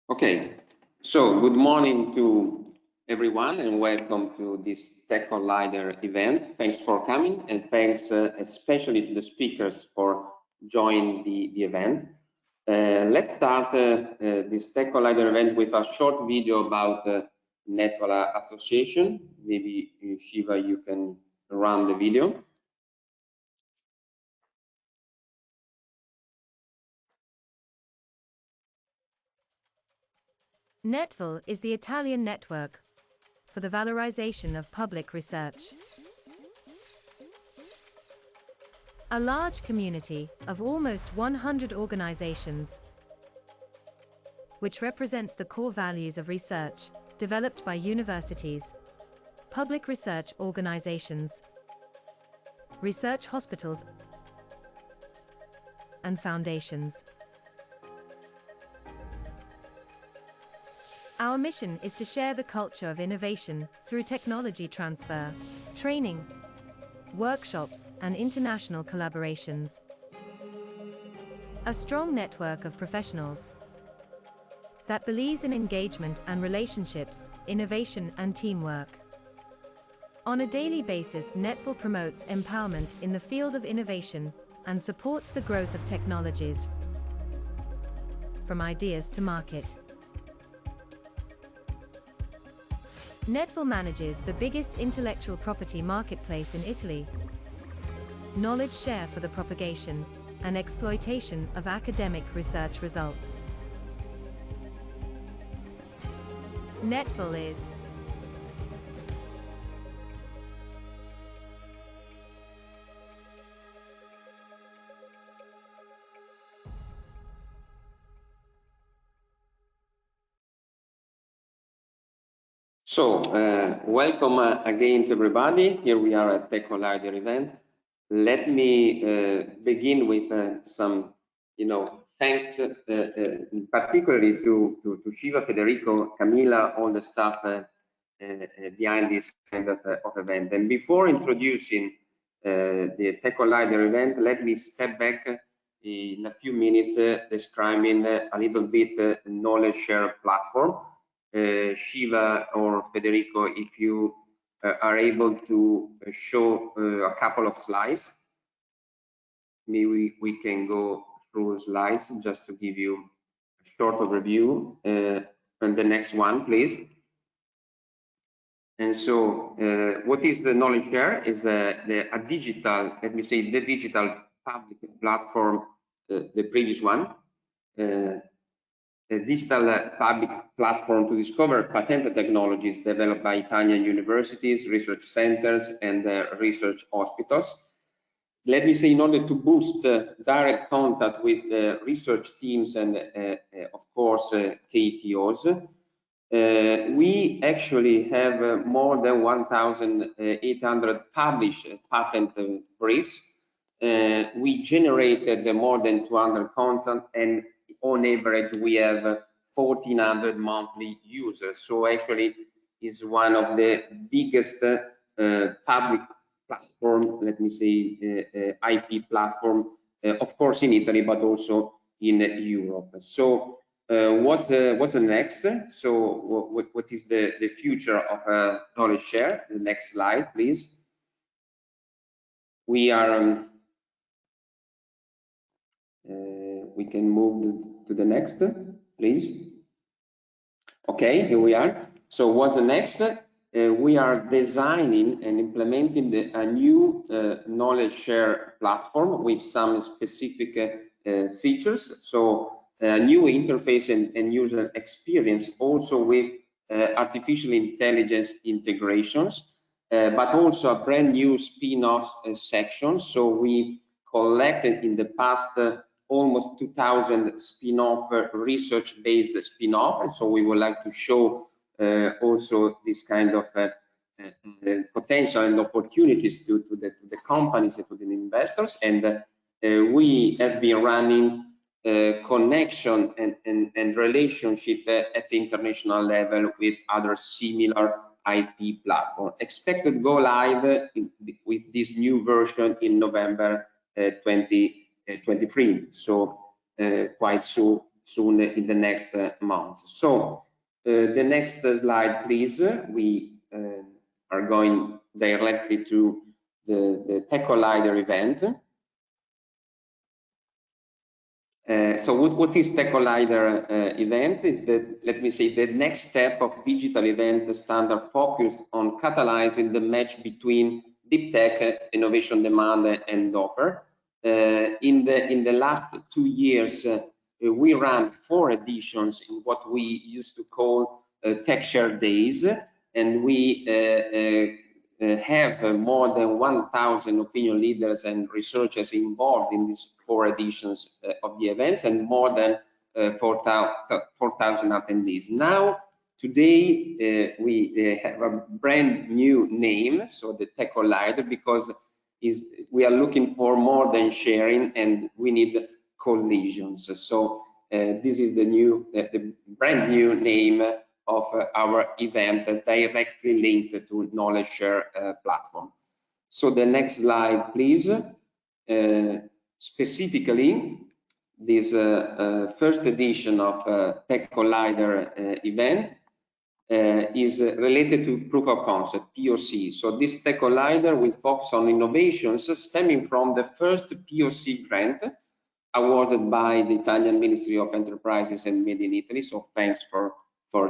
Okay, so good morning to everyone and welcome to this Tech Collider event. Thanks for coming and thanks especially to the speakers for joining the event. Let's start this Tech Collider event with a short video about Netval Association. Maybe Shiva, you can run the video. Netval is the Italian network for the valorization of public research. A large community of almost 100 organizations, which represents the core values of research developed by universities, public research organizations, research hospitals, and foundations. Our mission is to share the culture of innovation through technology transfer, training, workshops, and international collaborations. A strong network of professionals that believes in engagement and relationships, innovation and teamwork. On a daily basis, Netval promotes empowerment in the field of innovation and supports the growth of technologies from ideas to market. Netval manages the biggest intellectual property marketplace in Italy. Knowledge share for the propagation and exploitation of academic research results. Netval is So, welcome again to everybody. Here we are at Tech Collider event. Let me begin with some, thanks particularly to Shiva, Federico, Camilla, all the staff behind this kind of event. And before introducing the Tech Collider event, let me step back in a few minutes describing a little bit knowledge share platform. Shiva or Federico, if you are able to show a couple of slides, maybe we can go through slides just to give you a short overview. And the next one, please. And so, what is the knowledge share? Is a digital, let me say, the digital public platform, the previous one. A digital public platform to discover patented technologies developed by Italian universities, research centers, and research hospitals. Let me say, in order to boost direct contact with research teams and, of course, KTOs, we actually have more than 1,800 published patent briefs. We generated more than 200 content, and on average we have 1,400 monthly users. So actually is one of the biggest public platform, let me say, IP platform, of course in Italy, but also in Europe. So what's the next? So what is the future of knowledge share? The next slide, please. We are we can move to the next, please. Okay, here we are. So what's the next? We are designing and implementing a new knowledge share platform with some specific features. So a new interface and user experience, also with artificial intelligence integrations, but also a brand new spin-off section. So we collected in the past almost 2,000 spin-off research-based spin-off, and so we would like to show also this kind of potential and opportunities to the companies and to the investors. And we have been running connection and relationship at the international level with other similar IP platform. Expected go live with this new version in November 2023, so quite soon soon in the next months. So the next slide, please. We are going directly to the Tech Collider event. So what is Tech Collider event? Is that, let me say, the next step of digital event standard focused on catalyzing the match between deep tech, innovation demand and offer. In the last 2 years, we ran 4 editions in what we used to call Tech Share Days, and we have more than 1,000 opinion leaders and researchers involved in these 4 editions of the events, and more than 4,000 attendees. Now, today, we have a brand new name, so the Tech Collider, because we are looking for more than sharing, and we need collisions. So this is the brand new name of our event, directly linked to knowledge share platform. So the next slide, please. Specifically, this first edition of Tech Collider event is related to proof of concept, PoC. So this Tech Collider will focus on innovations stemming from the first PoC grant awarded by the Italian Ministry of Enterprises and Made in Italy. So thanks for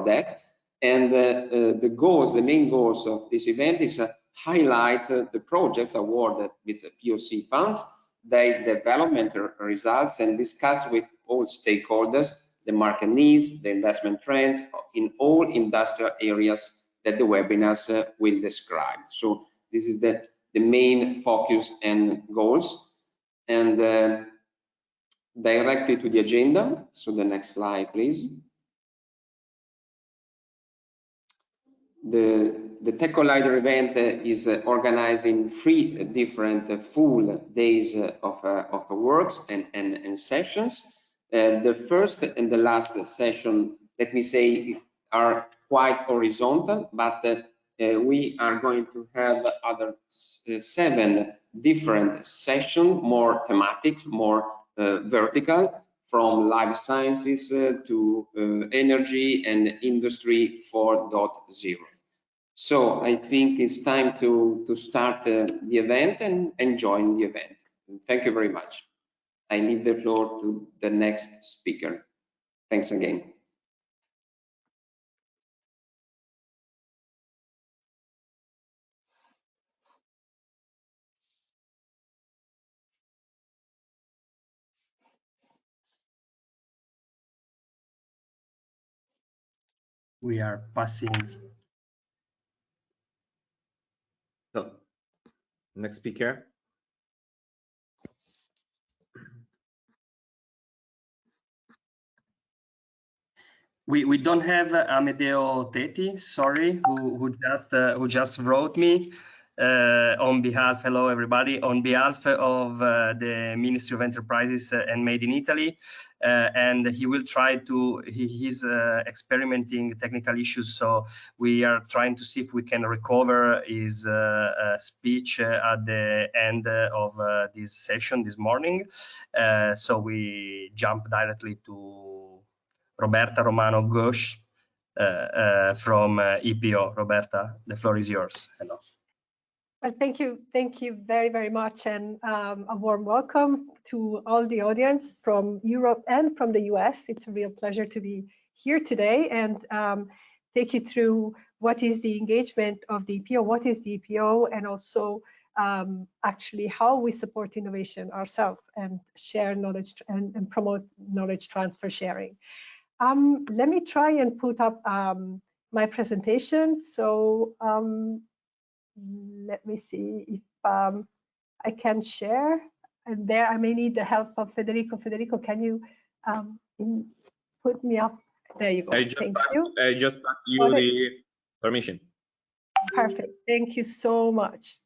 that. And the main goals of this event is highlight the projects awarded with the PoC funds, their development results, and discuss with all stakeholders the market needs, the investment trends in all industrial areas that the webinars will describe. So this is the main focus and goals. And directly to the agenda. So the next slide, please. The Tech Collider event is organizing 3 different full days of works and sessions. The first and the last session, let me say, are quite horizontal, but we are going to have other 7 different sessions, more thematic, more vertical, from life sciences to energy and industry 4.0. So I think it's time to start the event and join the event. Thank you very much. I leave the floor to the next speaker. Thanks again. We are passing. So, next speaker. We don't have Amedeo Teti, sorry, who just wrote me on behalf. Hello everybody, on behalf of the Ministry of Enterprises and Made in Italy, and he will try to. He's experimenting technical issues, so we are trying to see if we can recover his speech at the end of this session this morning. So we jump directly to Roberta Romano-Gotsch from EUIPO. Roberta, the floor is yours. Hello. Well, thank you very, very much, and a warm welcome to all the audience from Europe and from the US. It's a real pleasure to be here today and take you through what is the engagement of the EUIPO, what is the EUIPO, and also actually how we support innovation ourselves and share knowledge and promote knowledge transfer sharing. Let me try and put up my presentation. So let me see if I can share. And there I may need the help of Federico. Federico, can you put me up? There you go. Thank you. I just passed you the permission. Perfect. Thank you so much.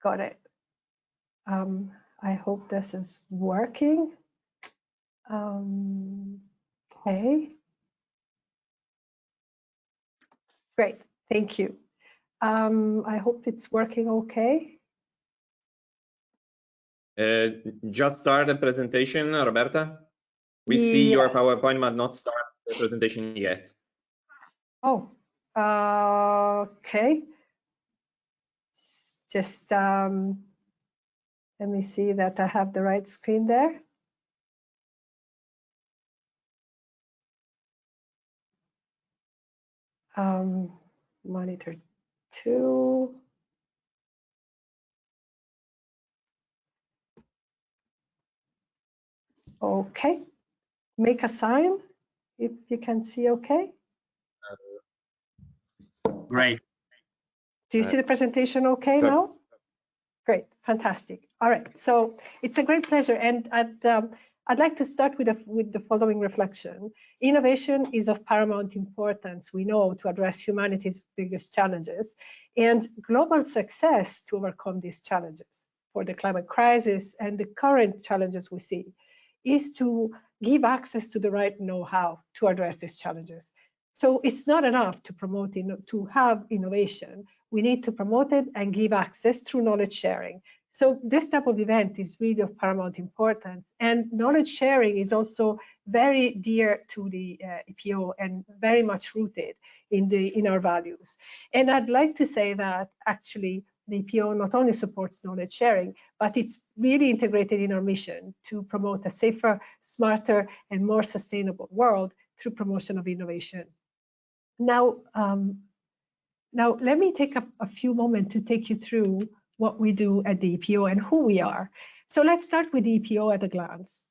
Got it. I hope this is working. Okay. Great, thank you. I hope it's working okay. Just start the presentation, Roberta. We see your Yes. PowerPoint, but not start the presentation yet. Oh, okay. Just let me see that I have the right screen there. Monitor 2. Okay. Make a sign if you can see okay. Great. Do you see the presentation okay Good. now? Great, fantastic. All right, so it's a great pleasure, and I'd like to start with the following reflection. Innovation is of paramount importance, we know, to address humanity's biggest challenges, and global success to overcome these challenges for the climate crisis and the current challenges we see is to give access to the right know-how to address these challenges. So it's not enough to promote to have innovation. We need to promote it and give access through knowledge sharing. So this type of event is really of paramount importance, and knowledge sharing is also very dear to the EPO and very much rooted in our values. And I'd like to say that actually the EPO not only supports knowledge sharing, but it's really integrated in our mission to promote a safer, smarter, and more sustainable world through promotion of innovation. Now let me take a few moments to take you through what we do at the EPO and who we are. So let's start with the EPO at a glance.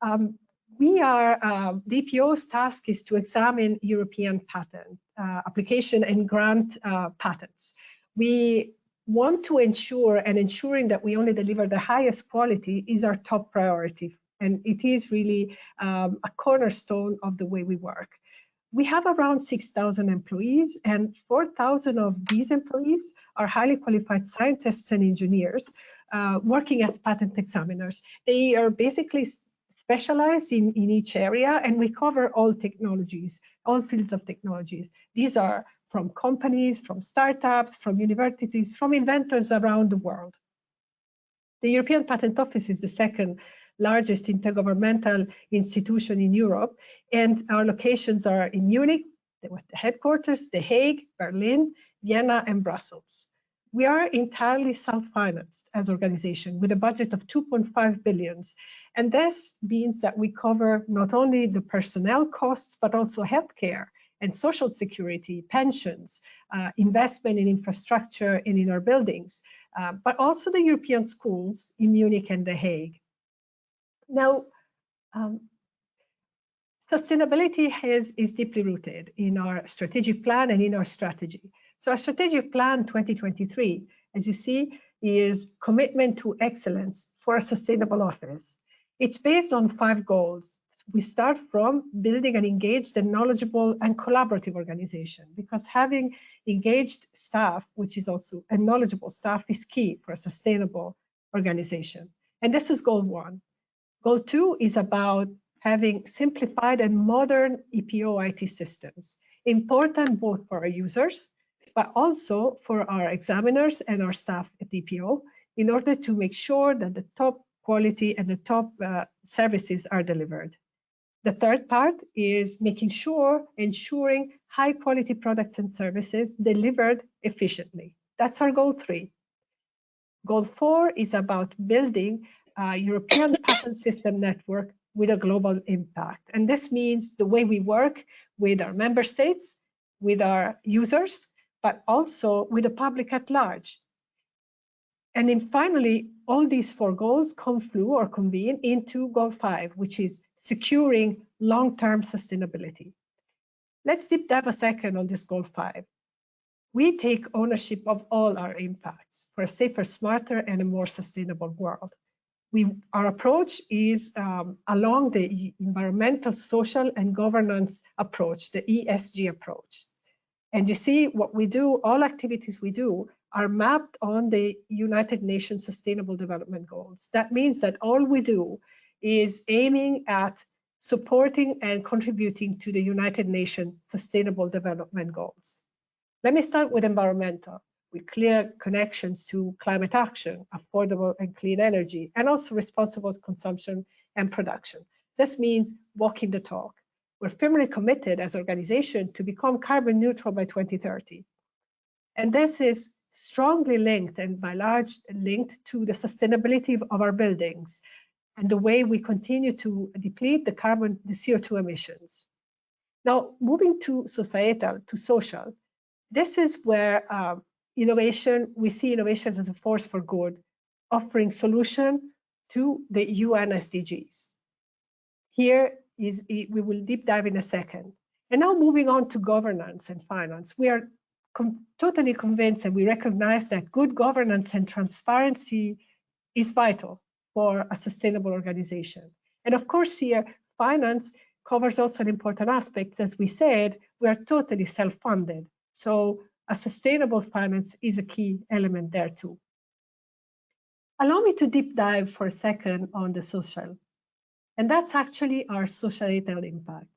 The EPO's task is to examine European patent application and grant patents. We want to ensure, and ensuring that we only deliver the highest quality is our top priority. And it is really a cornerstone of the way we work. We have around 6,000 employees, and 4,000 of these employees are highly qualified scientists and engineers working as patent examiners. They are basically specialized in each area, and we cover all technologies, all fields of technologies. These are from companies, from startups, from universities, from inventors around the world. The European Patent Office is the second largest intergovernmental institution in Europe, and our locations are in Munich, with the headquarters, The Hague, Berlin, Vienna, and Brussels. We are entirely self-financed as an organization with a budget of 2.5 billion. And this means that we cover not only the personnel costs, but also healthcare and social security, pensions, investment in infrastructure and in our buildings, but also the European schools in Munich and The Hague. Now, sustainability is deeply rooted in our strategic plan and in our strategy. So our strategic plan 2023, as you see, is commitment to excellence for a sustainable office. It's based on 5 goals. We start from building an engaged and knowledgeable and collaborative organization, because having engaged staff, which is also a knowledgeable staff, is key for a sustainable organization. And this is goal 1. Goal 2 is about having simplified and modern EPO IT systems, important both for our users, but also for our examiners and our staff at EPO, in order to make sure that the top quality and the top services are delivered. The third part is ensuring high quality products and services delivered efficiently. That's our goal 3. Goal 4 is about building a European patent system network with a global impact. And this means the way we work with our member states, with our users, but also with the public at large. And then finally, all these 4 goals convene into goal 5, which is securing long-term sustainability. Let's deep dive a second on this goal 5. We take ownership of all our impacts for a safer, smarter, and a more sustainable world. Our approach is along the environmental, social, and governance approach, the ESG approach. And you see what we do, all activities we do are mapped on the United Nations Sustainable Development Goals. That means that all we do is aiming at supporting and contributing to the United Nations Sustainable Development Goals. Let me start with environmental. with clear connections to climate action, affordable and clean energy, and also responsible consumption and production. This means walking the talk. We're firmly committed as an organization to become carbon neutral by 2030. And this is strongly linked and by large linked to the sustainability of our buildings and the way we continue to deplete the CO2 emissions. Now, moving to societal, to social, this is where we see innovations as a force for good, offering solution to the UN SDGs. Here we will deep dive in a second. And now moving on to governance and finance, we are totally convinced and we recognize that good governance and transparency is vital for a sustainable organization. And of course here, finance covers also an important aspect. As we said, we are totally self-funded. So a sustainable finance is a key element there too. Allow me to deep dive for a second on the social. And that's actually our societal impact.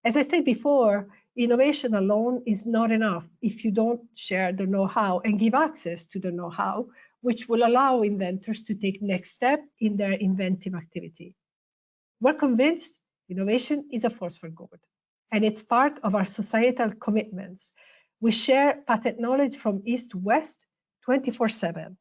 As I said before, innovation alone is not enough if you don't share the know-how and give access to the know-how, which will allow inventors to take next step in their inventive activity. We're convinced innovation is a force for good, and it's part of our societal commitments. We share patent knowledge from east to west 24/7.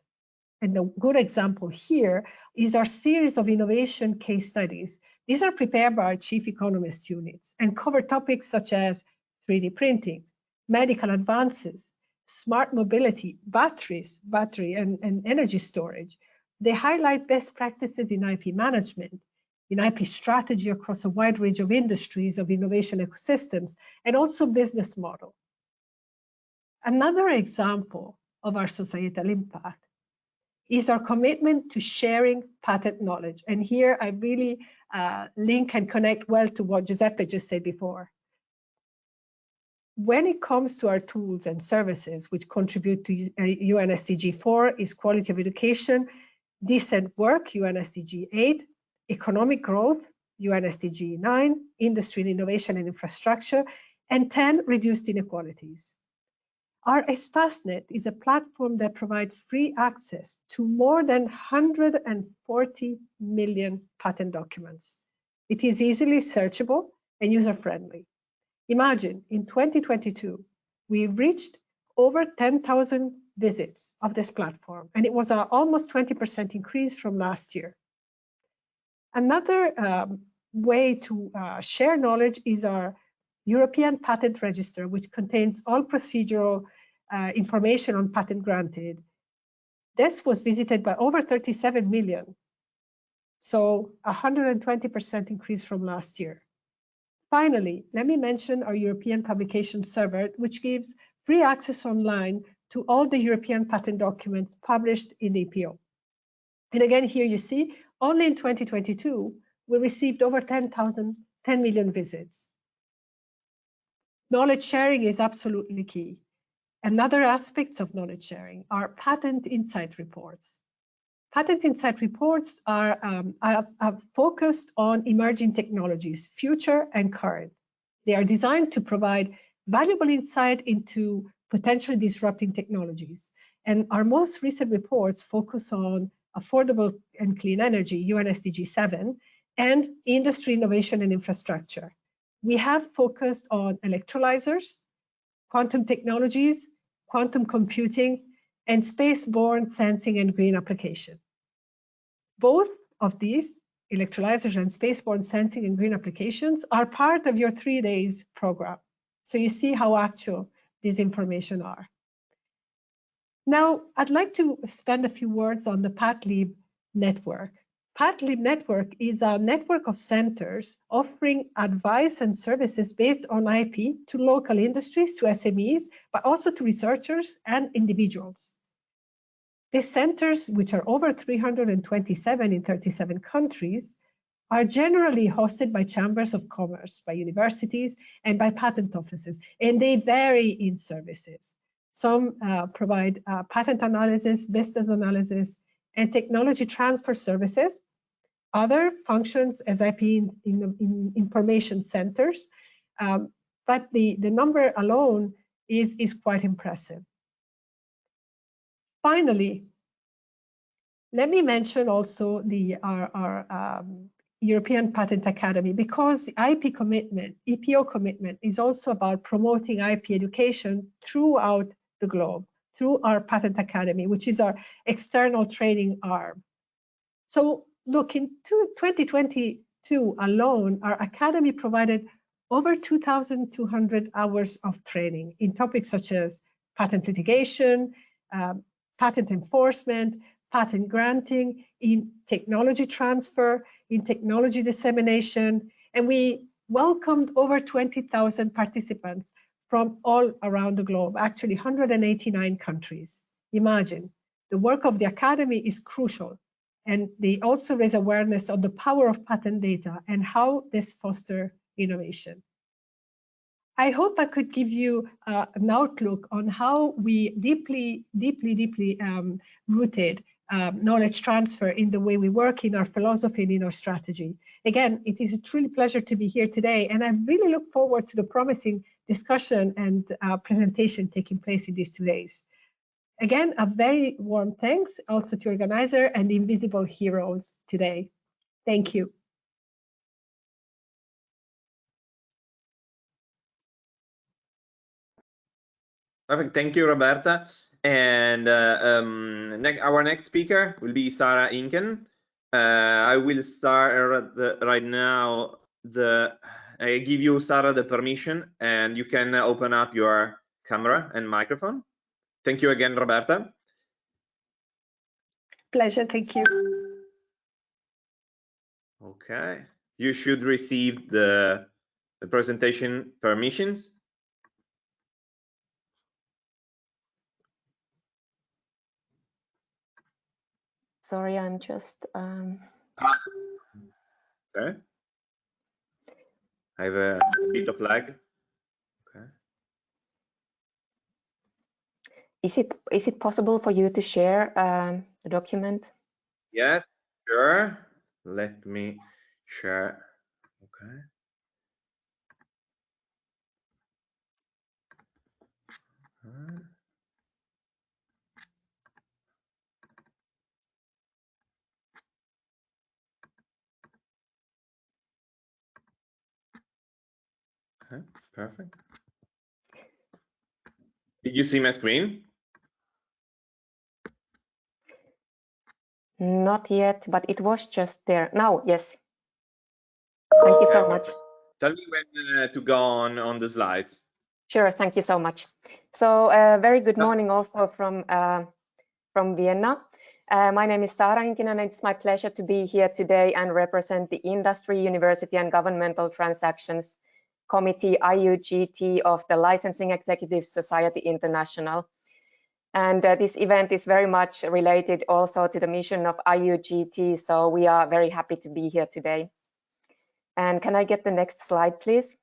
And a good example here is our series of innovation case studies. These are prepared by our chief economist units and cover topics such as 3D printing, medical advances, smart mobility, battery and energy storage. They highlight best practices in IP management, in IP strategy across a wide range of industries, of innovation ecosystems, and also business model. Another example of our societal impact is our commitment to sharing patent knowledge. And here I really link and connect well to what Giuseppe just said before. When it comes to our tools and services which contribute to UN SDG 4 is quality of education, decent work, UN SDG 8, economic growth, UN SDG 9, industry and innovation and infrastructure, and 10, reduced inequalities. Our ESPASnet is a platform that provides free access to more than 140 million patent documents. It is easily searchable and user-friendly. Imagine, in 2022, we reached over 10,000 visits of this platform, and it was an almost 20% increase from last year. Another way to share knowledge is our European Patent Register, which contains all procedural information on patent granted. This was visited by over 37 million, so 120% increase from last year. Finally, let me mention our European Publication Server, which gives free access online to all the European patent documents published in the EPO. And again, here you see, only in 2022, we received over 10 million visits. Knowledge sharing is absolutely key. Another aspects of knowledge sharing are patent insight reports. Patent insight reports are focused on emerging technologies, future and current. They are designed to provide valuable insight into potentially disrupting technologies. And our most recent reports focus on affordable and clean energy, UN SDG 7, and industry innovation and infrastructure. We have focused on electrolyzers, quantum technologies, quantum computing, and space-borne sensing and green application. Both of these, electrolyzers and space-borne sensing and green applications, are part of your 3 days program. So you see how actual these information are. Now, I'd like to spend a few words on the PatLib network. PatLib network is a network of centers offering advice and services based on IP to local industries, to SMEs, but also to researchers and individuals. These centers, which are over 327 in 37 countries, are generally hosted by chambers of commerce, by universities, and by patent offices, and they vary in services. Some provide patent analysis, business analysis, and technology transfer services. Other functions as IP in information centers, but the number alone is quite impressive. Finally, let me mention also our European Patent Academy, because the IP commitment, EPO commitment, is also about promoting IP education throughout the globe through our Patent Academy, which is our external training arm. So look, in 2022 alone, our academy provided over 2,200 hours of training in topics such as patent litigation, patent enforcement, patent granting, in technology transfer, in technology dissemination, and we welcomed over 20,000 participants from all around the globe, actually 189 countries. Imagine, the work of the Academy is crucial, and they also raise awareness of the power of patent data and how this fosters innovation. I hope I could give you an outlook on how we deeply rooted knowledge transfer in the way we work, in our philosophy, and in our strategy. Again, it is a truly pleasure to be here today, and I really look forward to the promising discussion and presentation taking place in these 2 days. Again, a very warm thanks also to organizer and the invisible heroes today. Thank you. Perfect. Thank you, Roberta. And our next speaker will be Saara Inkinen. I will start right now. I give you, Saara, the permission, and you can open up your camera and microphone. Thank you again, Roberta. Pleasure. Thank you. Okay. You should receive the presentation permissions. Sorry, I'm just. Okay. I have a bit of lag. Okay. Is it possible for you to share the document? Yes, sure. Let me share. Okay. Okay, perfect. Did you see my screen? Not yet, but it was just there. Now, yes. Thank you so much. Tell me when to go on the slides. Sure, thank you so much. So very good morning also from Vienna. My name is Saara Inkinen, and it's my pleasure to be here today and represent the Industry, University and Governmental Transactions Committee, IUGT, of the Licensing Executive Society International. And this event is very much related also to the mission of IUGT, so we are very happy to be here today. And can I get the next slide, please?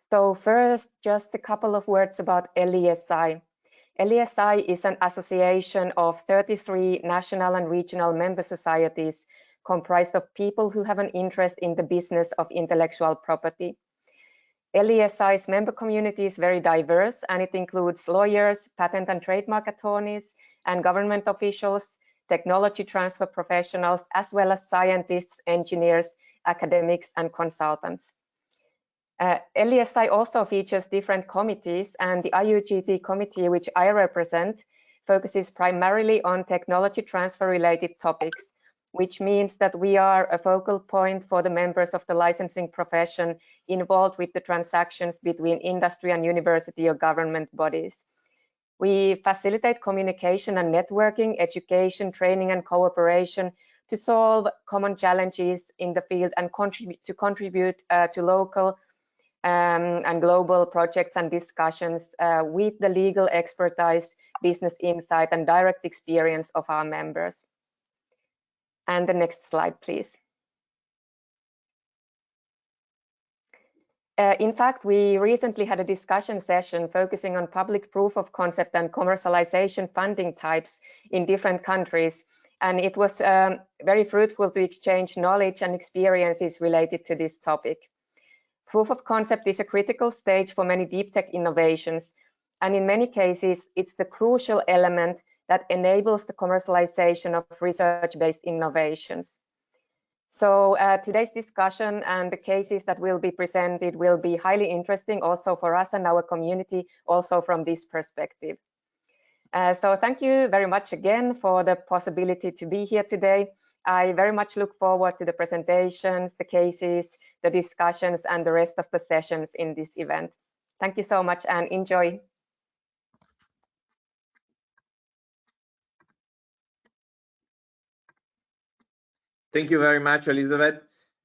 So first, just a couple of words about LESI. LESI is an association of 33 national and regional member societies comprised of people who have an interest in the business of intellectual property. LESI's member community is very diverse, and it includes lawyers, patent and trademark attorneys, and government officials, technology transfer professionals, as well as scientists, engineers, academics, and consultants. LESI also features different committees, and the IUGT committee, which I represent, focuses primarily on technology transfer related topics, which means that we are a focal point for the members of the licensing profession involved with the transactions between industry and university or government bodies. We facilitate communication and networking, education, training, and cooperation to solve common challenges in the field and contribute to local and global projects and discussions with the legal expertise, business insight, and direct experience of our members. And the next slide, please. In fact, we recently had a discussion session focusing on public proof of concept and commercialization funding types in different countries. And it was very fruitful to exchange knowledge and experiences related to this topic. Proof of concept is a critical stage for many deep tech innovations. And in many cases, it's the crucial element that enables the commercialization of research-based innovations. So today's discussion and the cases that will be presented will be highly interesting also for us and our community, also from this perspective. So thank you very much again for the possibility to be here today. I very much look forward to the presentations, the cases, the discussions, and the rest of the sessions in this event. Thank you so much and enjoy. Thank you very much, Elisavet.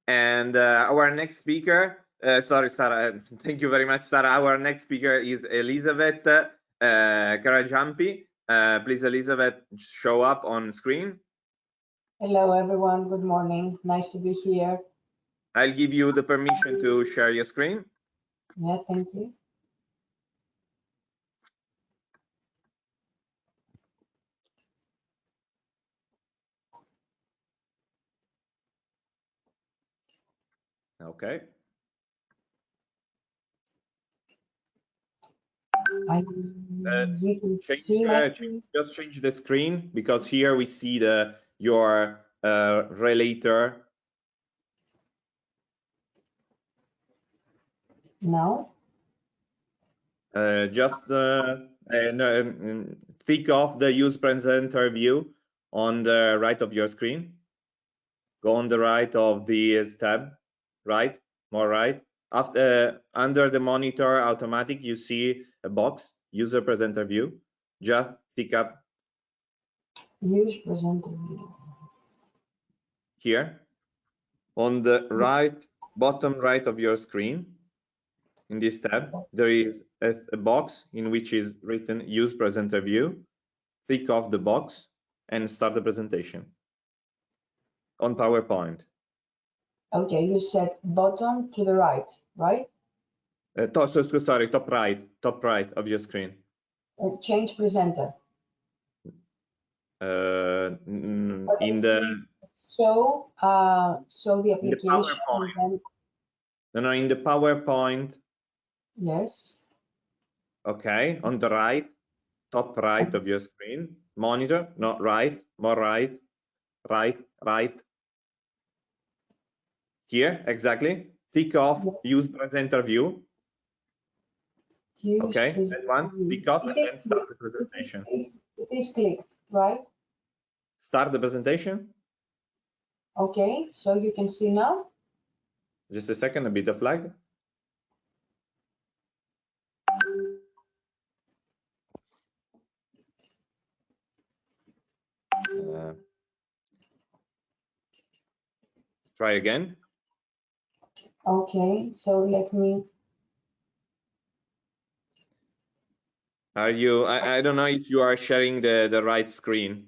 And our next speaker, sorry, Saara. Thank you very much, Saara. Our next speaker is Elisavet Karagiampi. Please, Elisavet, show up on screen. Hello, everyone. Good morning. Nice to be here. I'll give you the permission to share your screen. Yeah, thank you. Okay. You can see my just change the screen, because here we see your relator. now. Just tick off the use presenter view on the right of your screen. Go on the right of the tab, right, more right. After under the monitor automatic, you see a box, user presenter view. Just tick up Use presenter view. here on the right, bottom right of your screen. In this tab, there is a box in which is written use presenter view. Tick off the box and start the presentation on PowerPoint. Okay, you said bottom to the right, right? Sorry, top right of your screen. Change presenter. In the show the application. In then, no, in the PowerPoint. Yes. Okay, on the right, top right of your screen. Monitor, not right, more right, right. Here, exactly. Tick off use presenter view. Okay, that one, tick off and then start the presentation. It is clicked, right? Start the presentation. Okay, so you can see now. Just a second, a bit of lag. Try again. Okay, so let me. Are you? I don't know if you are sharing the right screen.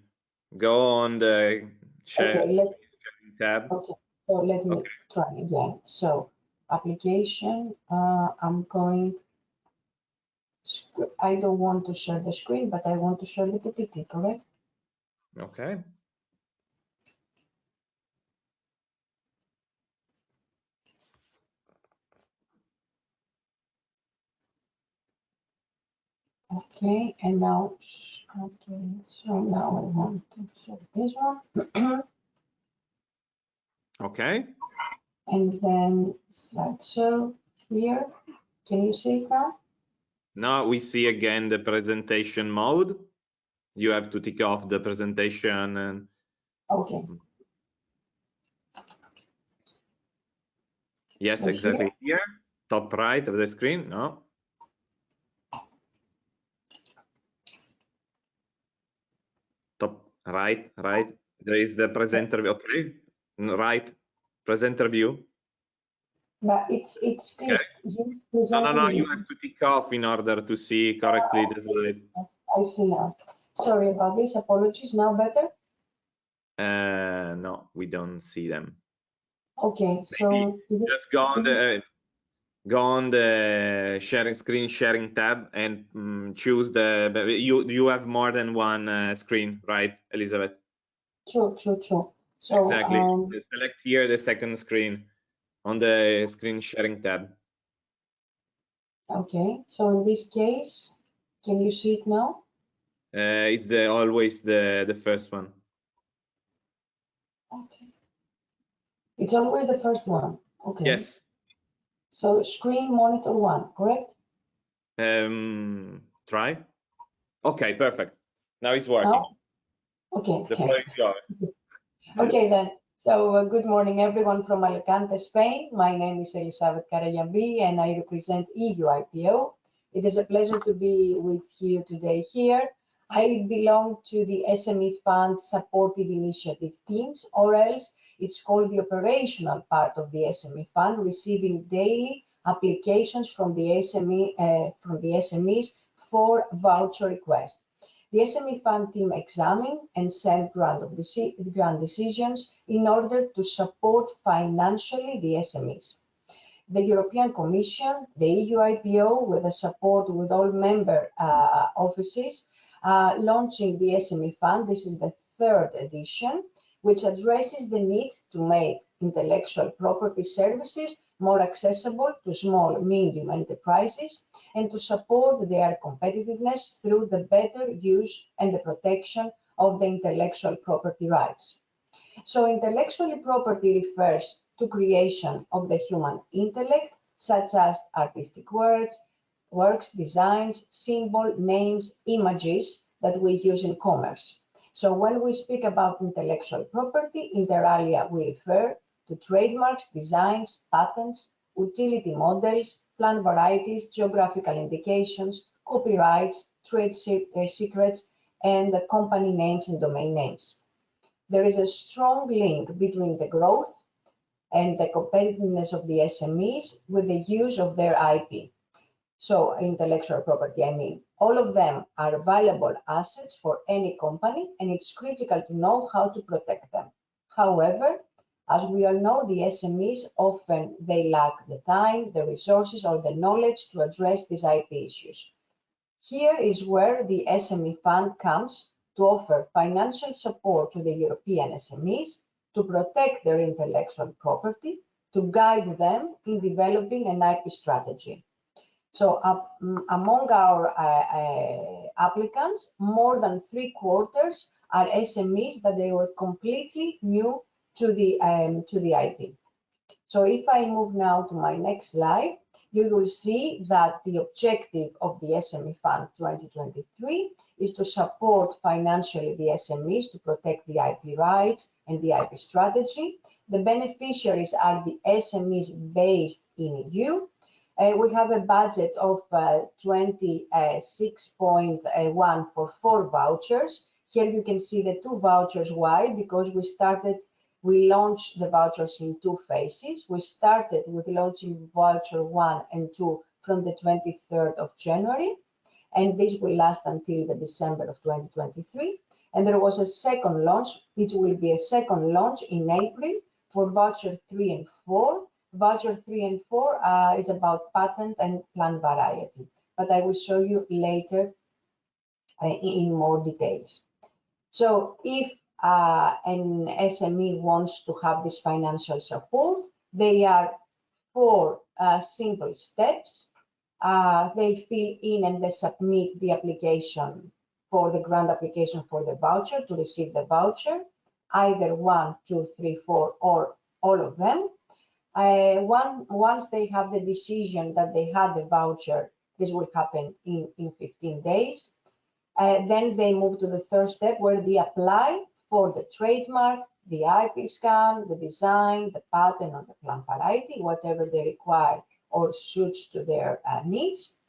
Go on the share tab. Okay, so let me try again. So application. I'm going. I don't want to share the screen, but I want to share the PPT. Correct? Okay. Okay, and now, okay, so now I want to show this one. Okay. And then slideshow here. Can you see it now? Now we see again the presentation mode. You have to tick off the presentation and. Okay. Yes, exactly here, top right of the screen. No. Top right. There is the presenter view. Okay, right, presenter view. But it's okay. No. You have to tick off in order to see correctly the slide. I see now. Sorry about this. Apologies. Now better? No, we don't see them. Okay, so just go on the screen sharing tab and choose you have more than one screen, right, Elisavet? True. So exactly. Select here the second screen on the screen sharing tab. Okay, so in this case, Can you see it now? It's always the first one. Okay. It's always the first one. Okay. Yes. So screen monitor 1, correct? Try. Okay, perfect. Now it's working. Now? Okay. The floor is yours. Okay then. So good morning everyone from Alicante, Spain. My name is Elisavet Karagiampi and I represent EUIPO. It is a pleasure to be with you today here. I belong to the SME Fund Supportive Initiative teams, or else it's called the operational part of the SME Fund, receiving daily applications from the SMEs for voucher requests. The SME Fund team examine and send grant decisions in order to support financially the SMEs. The European Commission, the EUIPO, with the support with all member offices, launching the SME Fund. This is the 3rd edition, which addresses the need to make intellectual property services more accessible to small, medium enterprises and to support their competitiveness through the better use and the protection of the intellectual property rights. So intellectual property refers to creation of the human intellect, such as artistic works, designs, symbols, names, images that we use in commerce. So when we speak about intellectual property, inter alia, we refer to trademarks, designs, patents, utility models, plant varieties, geographical indications, copyrights, trade secrets, and the company names and domain names. There is a strong link between the growth and the competitiveness of the SMEs with the use of their IP. So intellectual property, I mean, all of them are valuable assets for any company, and it's critical to know how to protect them. However, as we all know, the SMEs often they lack the time, the resources, or the knowledge to address these IP issues. Here is where the SME Fund comes to offer financial support to the European SMEs to protect their intellectual property, to guide them in developing an IP strategy. So among our applicants, more than 3/4 are SMEs that they were completely new to the IP. So if I move now to my next slide, you will see that the objective of the SME Fund 2023 is to support financially the SMEs to protect the IP rights and the IP strategy. The beneficiaries are the SMEs based in EU. We have a budget of 26.1 for 4 vouchers. Here you can see the 2 vouchers. Why? Because we launched the vouchers in 2 phases. We started with launching voucher 1 and 2 from the 23rd of January, and this will last until the December of 2023. And there was a second launch, which will be a second launch in April for voucher 3 and 4. Voucher 3 and 4 is about patent and plant variety, but I will show you later in more details. So if an SME wants to have this financial support, they are 4 simple steps. They fill in and they submit the application for the grant application for the voucher to receive the voucher, either 1, 2, 3, 4, or all of them. Once they have the decision that they had the voucher, this will happen in 15 days. Then they move to the 3rd step where they apply for the trademark, the IP scan, the design, the patent, or the plant variety, whatever they require or suits to their needs.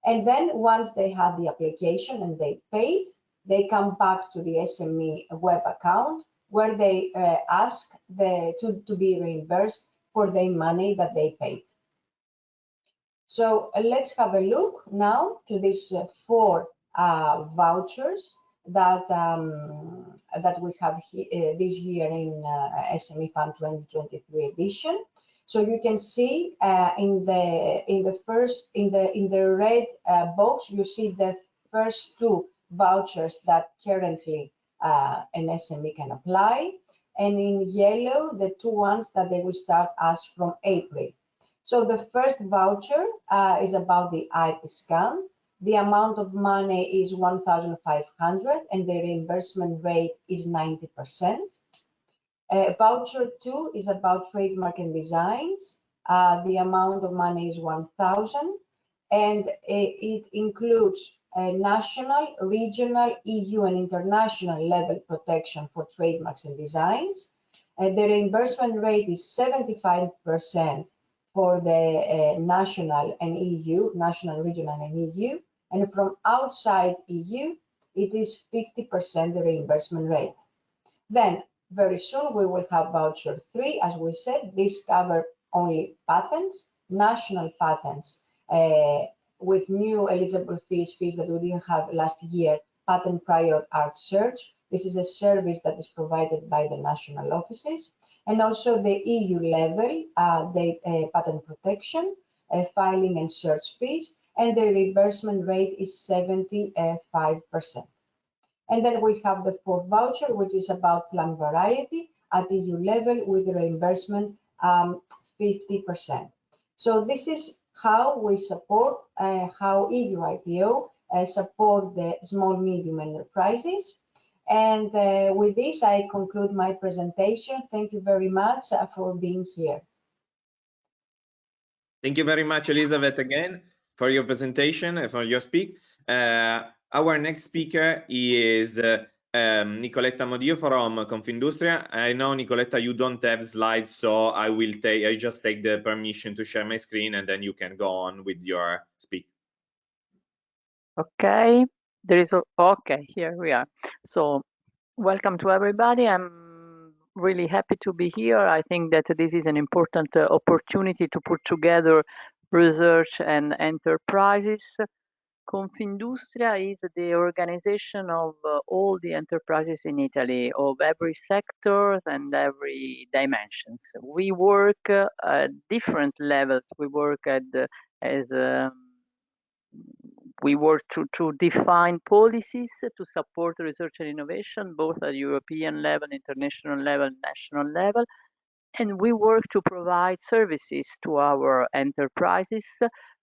And then once they have the application and they paid, they come back to the SME web account where they ask to be reimbursed for the money that they paid. So let's have a look now to these 4 vouchers that we have this year in SME Fund 2023 edition. So you can see in the red box, you see the first 2 vouchers that currently an SME can apply, and in yellow the 2 ones that they will start as from April. So the first voucher is about the IP scan. The amount of money is 1,500 and the reimbursement rate is 90%. Voucher 2 is about trademark and designs. The amount of money is 1,000 and it includes national, regional, EU and international level protection for trademarks and designs. The reimbursement rate is 75% for the national and EU, national, regional and EU. And from outside EU, it is 50% the reimbursement rate. Then very soon we will have voucher 3. As we said, this covers only patents, national patents, with new eligible fees that we didn't have last year, patent prior art search. This is a service that is provided by the national offices. And also the EU level, patent protection, filing and search fees, and the reimbursement rate is 75%. And then we have the fourth voucher, which is about plant variety at EU level with reimbursement 50%. So this is how we support, how EUIPO support the small, medium enterprises. And with this, I conclude my presentation. Thank you very much for being here. Thank you very much, Elisavet, again, for your presentation and for your speak. Our next speaker is Nicoletta Amodio from Confindustria. I know, Nicoletta, you don't have slides, so I just take the permission to share my screen and then you can go on with your speak. Okay, okay, here we are. So welcome to everybody. I'm really happy to be here. I think that this is an important opportunity to put together research and enterprises. Confindustria is the organization of all the enterprises in Italy, of every sector and every dimensions. We work at different levels. We work to define policies to support research and innovation, both at European level, international level, national level. And we work to provide services to our enterprises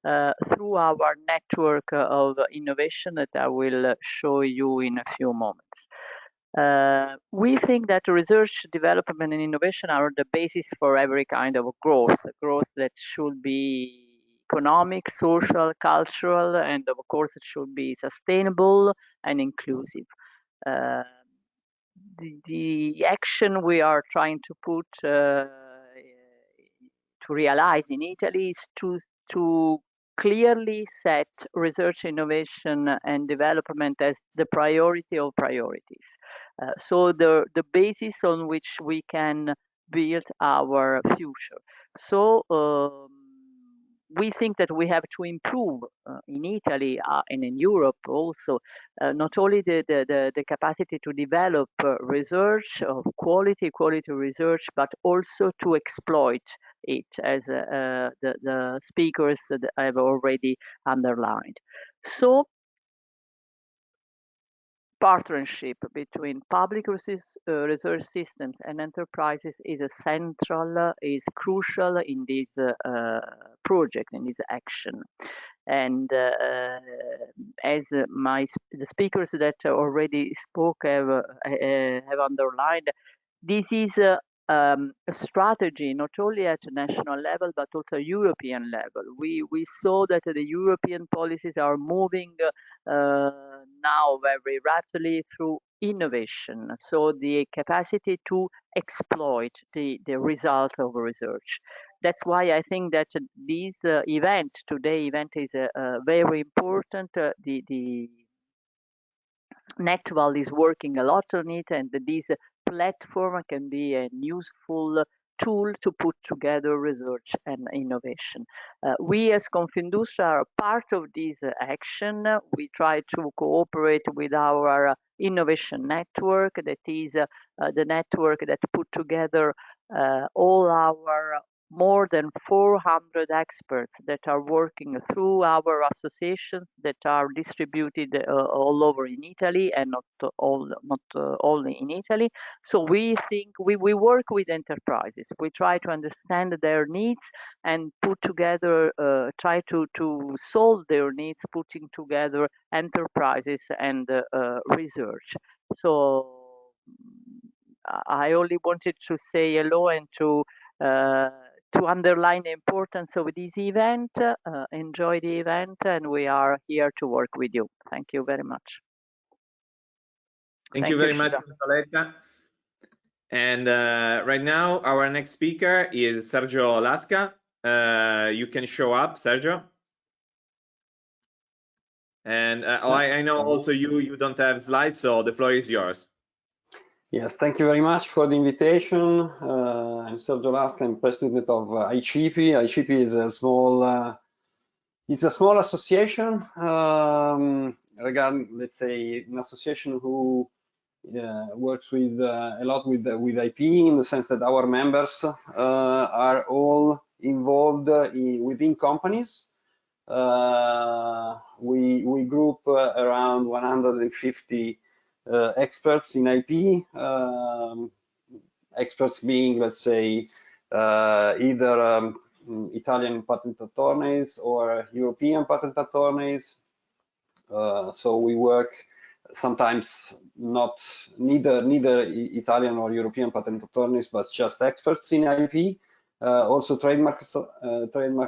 through our network of innovation that I will show you in a few moments. We think that research, development, and innovation are the basis for every kind of growth that should be economic, social, cultural, and of course it should be sustainable and inclusive. The action we are trying to put to realize in Italy is to clearly set research, innovation, and development as the priority of priorities. So the basis on which we can build our future. So we think that we have to improve in Italy and in Europe also, not only the capacity to develop research of quality research, but also to exploit it, as the speakers have already underlined. So partnership between public research systems and enterprises is central, is crucial in this project, in this action. And as the speakers that already spoke have underlined, this is a strategy not only at national level but also European level. We saw that the European policies are moving now very rapidly through innovation, so the capacity to exploit the result of research. That's why I think that this today event is very important. The Netval is working a lot on it, and this platform can be a useful tool to put together research and innovation. We as Confindustria are part of this action. We try to cooperate with our innovation network, that is the network that put together all our more than 400 experts that are working through our associations that are distributed all over in Italy, and not only in Italy. So we think we work with enterprises. We try to understand their needs and put together, try to solve their needs, putting together enterprises and research. So I only wanted to say hello and to underline the importance of this event. Enjoy the event, and we are here to work with you. Thank you very much. Thank you very much, Nicoletta. And right now, our next speaker is Sergio Lasca. You can show up, Sergio. And I know also you don't have slides, so the floor is yours. Yes, thank you very much for the invitation. I'm Sergio Lasca. I'm president of AICIPI. AICIPI is a small, it's a small association regarding, let's say, an association who works with a lot with IP, in the sense that our members are all involved within companies. We group around 150 experts in IP, experts being, let's say, either Italian patent attorneys or European patent attorneys. So we work sometimes neither Italian or European patent attorneys, but just experts in IP. Also trademark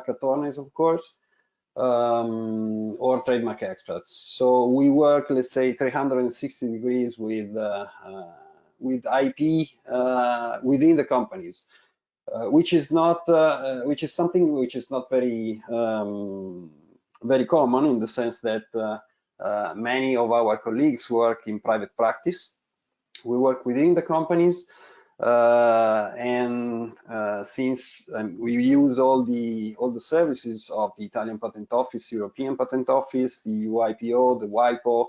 attorneys, of course, or trademark experts. So we work, let's say, 360 degrees with IP within the companies, which is something which is not very very common, in the sense that many of our colleagues work in private practice. We work within the companies, and since we use all the services of the Italian Patent Office, European Patent Office, the EUIPO, the EUIPO.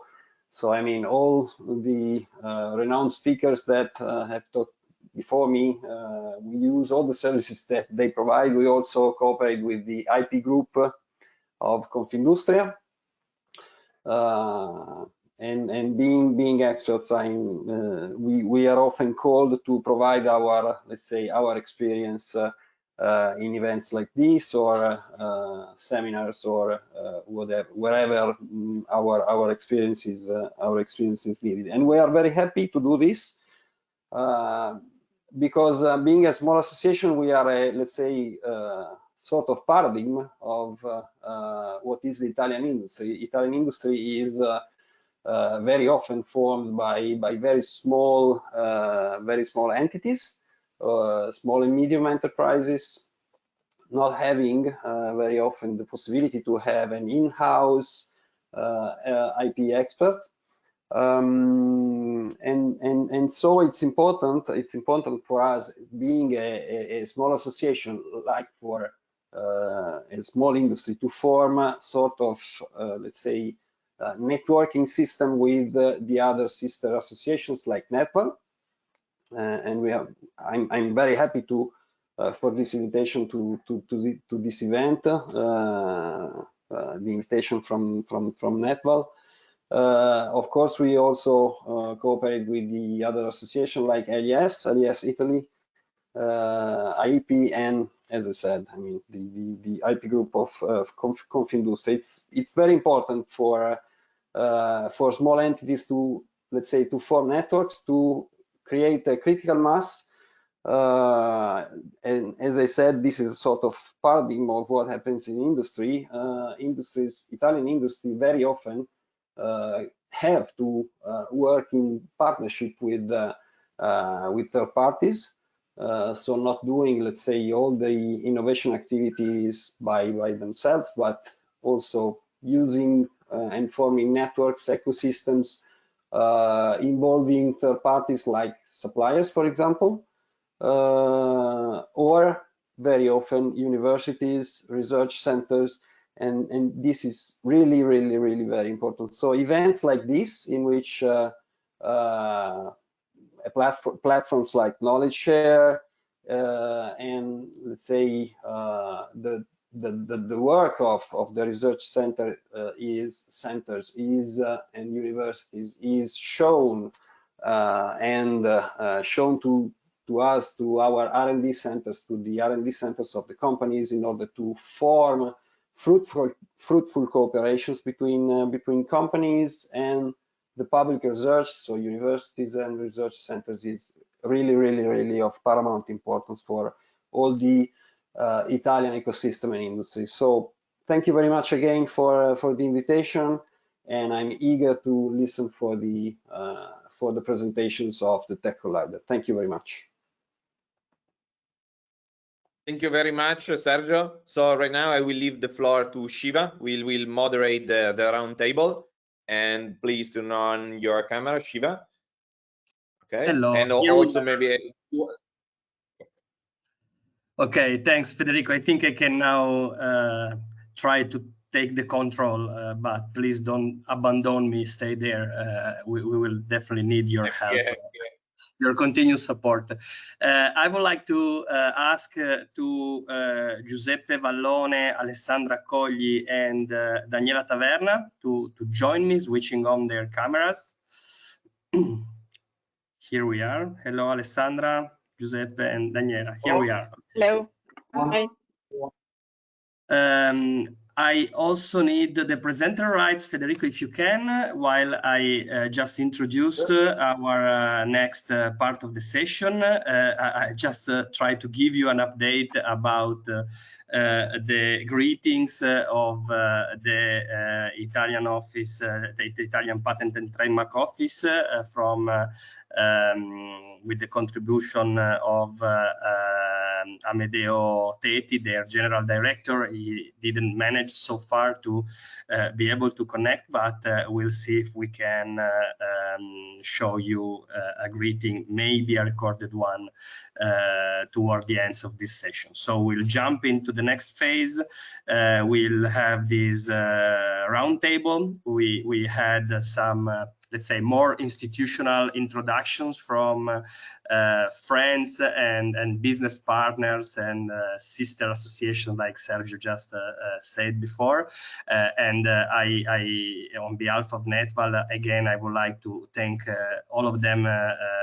So I mean, all the renowned speakers that have talked before me, we use all the services that they provide. We also cooperate with the IP group of Confindustria. And being experts, we are often called to provide our, let's say, our experience in events like this, or seminars, or wherever our experience is needed. And we are very happy to do this because being a small association, we are a, let's say, sort of paradigm of what is the Italian industry. Italian industry is very often formed by very small entities, small and medium enterprises, not having very often the possibility to have an in-house IP expert. And so it's important for us, being a small association, like for a small industry, to form a sort of let's say networking system with the other sister associations like Netval. And I'm very happy to for this invitation to this event, the invitation from Netval. Of course, we also cooperate with the other association like LES Italy, AICIPI, and, as I said, I mean, the IP group of Confindustria. It's very important for small entities to, let's say, to form networks, to create a critical mass. And as I said, this is a sort of paradigm of what happens in industry. Italian industry very often have to work in partnership with third parties. So not doing, let's say, all the innovation activities by themselves, but also using and forming networks, ecosystems, involving third parties like suppliers, for example, or very often universities, research centers, and this is really very important. So events like this, in which platforms like Knowledge Share, and let's say the work of the research center and universities is shown shown to us, to our R&D centers, to the R&D centers of the companies, in order to form fruitful cooperations between companies and the public research. So universities and research centers is really of paramount importance for all the Italian ecosystem and industry. So thank you very much again for the invitation, and I'm eager to listen for the presentations of the Tech Collider. Thank you very much. Thank you very much, Sergio. So right now I will leave the floor to Shiva. We'll moderate the round table, and please turn on your camera, Shiva. Okay. Hello. And also maybe. Okay, thanks, Federico. I think I can now try to take the control, but please don't abandon me. Stay there. We will definitely need your help. Yeah. Your continued support. I would like to ask to Giuseppe Vallone, Alessandra Accogli, and Daniela Taverna to join me, switching on their cameras. Here we are. Hello, Alessandra, Giuseppe, and Daniela. Here we are. Hello. Hi. I also need the presenter rights, Federico, if you can, while I just introduced our next part of the session. I just try to give you an update about the greetings of the Italian office, the Italian Patent and Trademark Office, with the contribution of Amedeo Teti, their general director. He didn't manage so far to be able to connect, but we'll see if we can show you a greeting, maybe a recorded one, toward the end of this session. So we'll jump into the next phase. We'll have this roundtable. We had some let's say more institutional introductions from friends and business partners and sister associations, like Sergio just said before. And I on behalf of Netval, again, I would like to thank all of them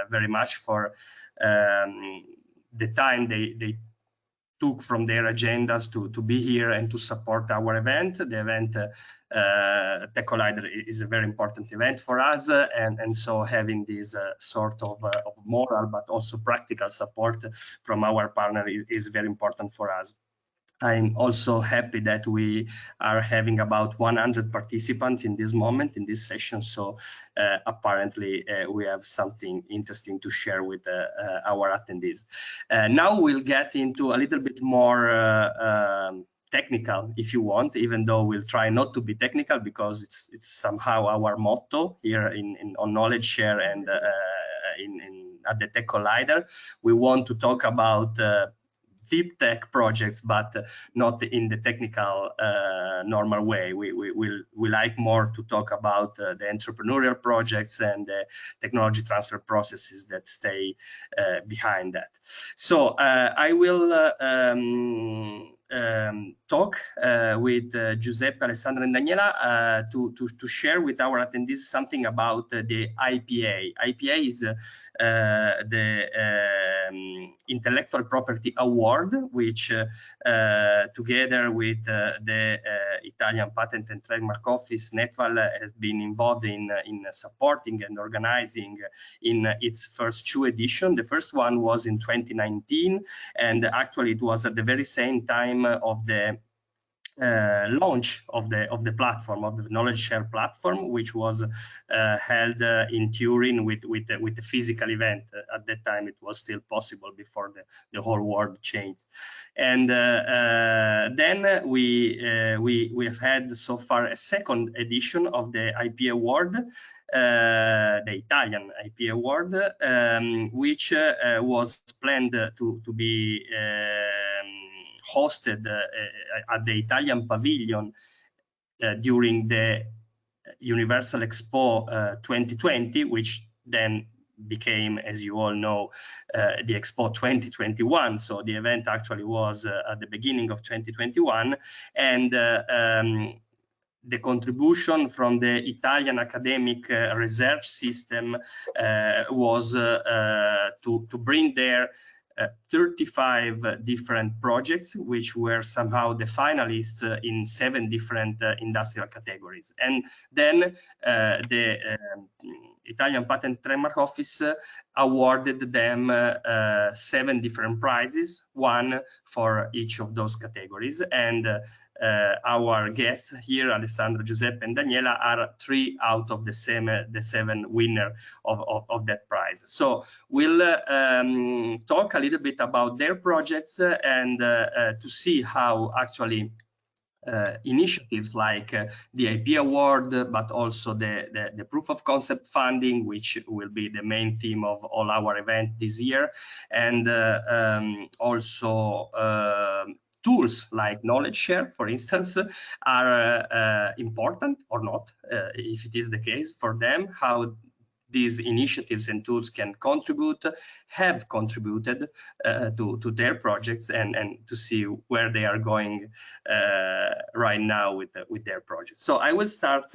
very much for the time they took from their agendas to be here and to support our event. The event Tech Collider is a very important event for us, and so having this sort of moral but also practical support from our partner is very important for us. I'm also happy that we are having about 100 participants in this moment, in this session. So apparently we have something interesting to share with our attendees. Now we'll get into a little bit more technical, if you want, even though we'll try not to be technical, because it's somehow our motto here on Knowledge Share and at the Tech Collider. We want to talk about deep tech projects, but not in the technical normal way. We like more to talk about the entrepreneurial projects and the technology transfer processes that stay behind that. So I will talk with Giuseppe, Alessandra, and Daniela to share with our attendees something about the IPA. IPA is the Intellectual Property Award, which together with the Italian Patent and Trademark Office, Netval has been involved in supporting and organizing in its first 2 editions. The first one was in 2019, and actually it was at the very same time of the launch of the platform, of the Knowledge Share platform, which was held in Turin with the physical event. At that time, it was still possible before the whole world changed. And then we have had so far a second edition of the IP Award, the Italian IP Award, which was planned to be hosted at the Italian Pavilion during the Universal Expo 2020, which then became, as you all know, the Expo 2021. So the event actually was at the beginning of 2021, and the contribution from the Italian academic research system was to bring there 35 different projects, which were somehow the finalists in 7 different industrial categories. And then the Italian Patent Trademark Office awarded them 7 different prizes, 1 for each of those categories. And our guests here, Alessandra, Giuseppe, and Daniela, are 3 out of the 7 winner of that prize. So we'll talk a little bit about their projects and to see how actually initiatives like the IP award, but also the proof of concept funding, which will be the main theme of all our event this year, and also tools like knowledge share, for instance, are important or not, if it is the case for them, how these initiatives and tools can have contributed to their projects, and to see where they are going right now with their projects. So I will start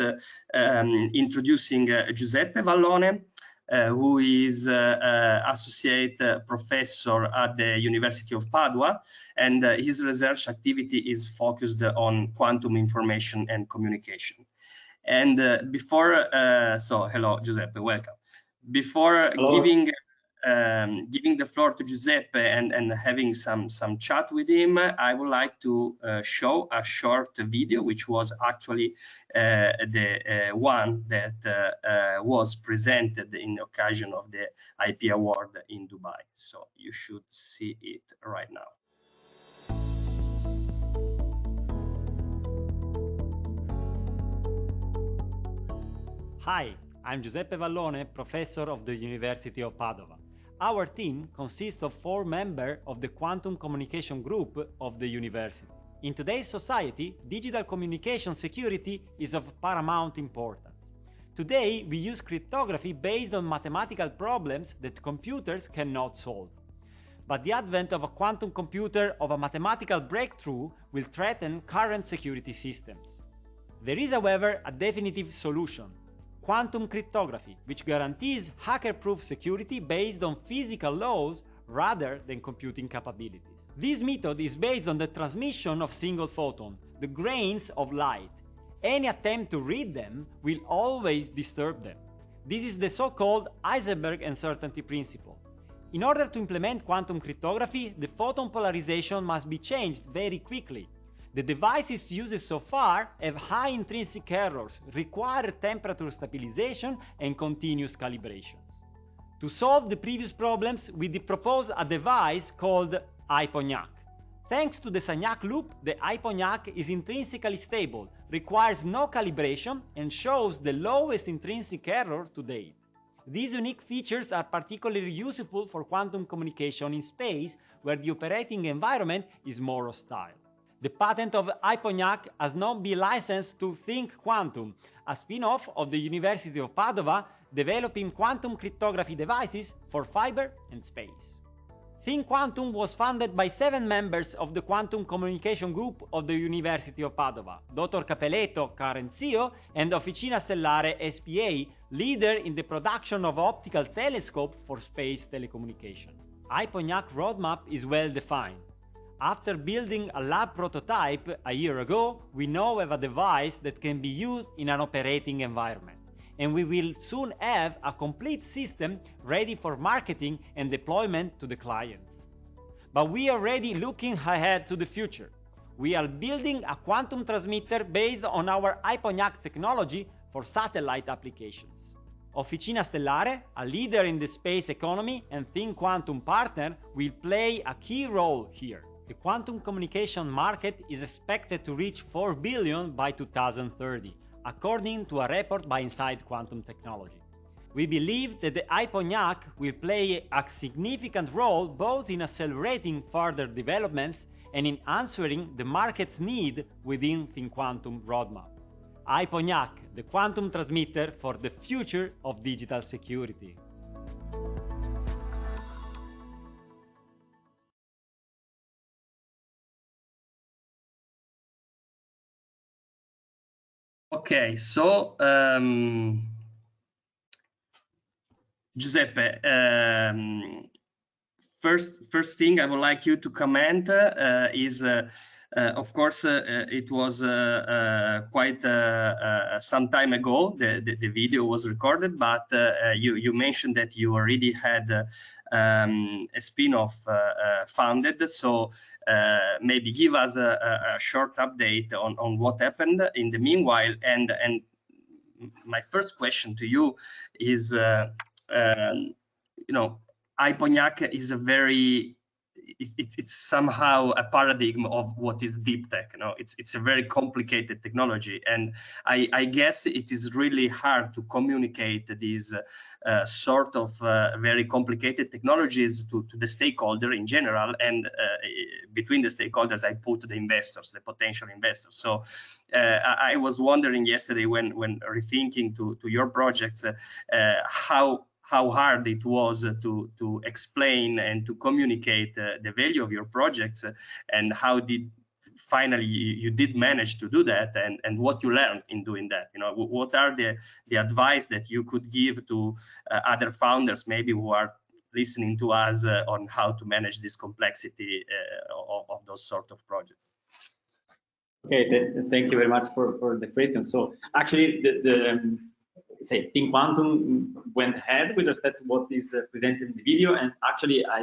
introducing Giuseppe Vallone, who is associate professor at the University of Padova, and his research activity is focused on quantum information and communication. And so hello, Giuseppe, welcome. Before giving the floor to Giuseppe and having some chat with him, I would like to show a short video, which was actually the one that was presented in occasion of the IP award in Dubai. So you should see it right now. Hi, I'm Giuseppe Vallone, professor of the University of Padova. Our team consists of 4 members of the Quantum Communication Group of the university. In today's society, digital communication security is of paramount importance. Today, we use cryptography based on mathematical problems that computers cannot solve. But the advent of a quantum computer of a mathematical breakthrough will threaten current security systems. There is, however, a definitive solution: quantum cryptography, which guarantees hacker-proof security based on physical laws rather than computing capabilities. This method is based on the transmission of single photon, the grains of light. Any attempt to read them will always disturb them. This is the so-called Heisenberg uncertainty principle. In order to implement quantum cryptography, the photon polarization must be changed very quickly. The devices used so far have high intrinsic errors, require temperature stabilization and continuous calibrations. To solve the previous problems, we propose a device called IPONAC. Thanks to the Sagnac loop, the IPONAC is intrinsically stable, requires no calibration, and shows the lowest intrinsic error to date. These unique features are particularly useful for quantum communication in space, where the operating environment is more hostile. The patent of IPONAC has now been licensed to Think Quantum, a spin-off of the University of Padova, developing quantum cryptography devices for fiber and space. Think Quantum was funded by 7 members of the Quantum Communication Group of the University of Padova: Dr. Capelletto, current CEO, and Officina Stellare SPA, leader in the production of optical telescope for space telecommunication. IPONAC roadmap is well defined. After building a lab prototype a year ago, we now have a device that can be used in an operating environment, and we will soon have a complete system ready for marketing and deployment to the clients. But we are already looking ahead to the future. We are building a quantum transmitter based on our IPONAC technology for satellite applications. Officina Stellare, a leader in the space economy and Think Quantum partner, will play a key role here. The quantum communication market is expected to reach 4 billion by 2030, according to a report by Inside Quantum Technology. We believe that the IPONAC will play a significant role both in accelerating further developments and in answering the market's need within Think Quantum roadmap. IPONAC, the quantum transmitter for the future of digital security. Okay, so Giuseppe, first thing I would like you to comment is, of course, it was quite some time ago the video was recorded, but you mentioned that you already had a spin-off founded. So maybe give us a short update on what happened in the meanwhile. And my first question to you is, you know, IPONYAC is a very, it's somehow a paradigm of what is deep tech. You know, it's a very complicated technology, and I guess it is really hard to communicate these sort of very complicated technologies to the stakeholder in general, and between the stakeholders I put the investors, the potential investors. So I was wondering yesterday when rethinking to your projects how hard it was to explain and to communicate the value of your projects, and how did finally you did manage to do that, and what you learned in doing that. You know, what are the advice that you could give to other founders maybe who are listening to us on how to manage this complexity of those sort of projects? Okay, thank you very much for the question. So actually say Think Quantum went ahead with respect to what is presented in the video, and actually I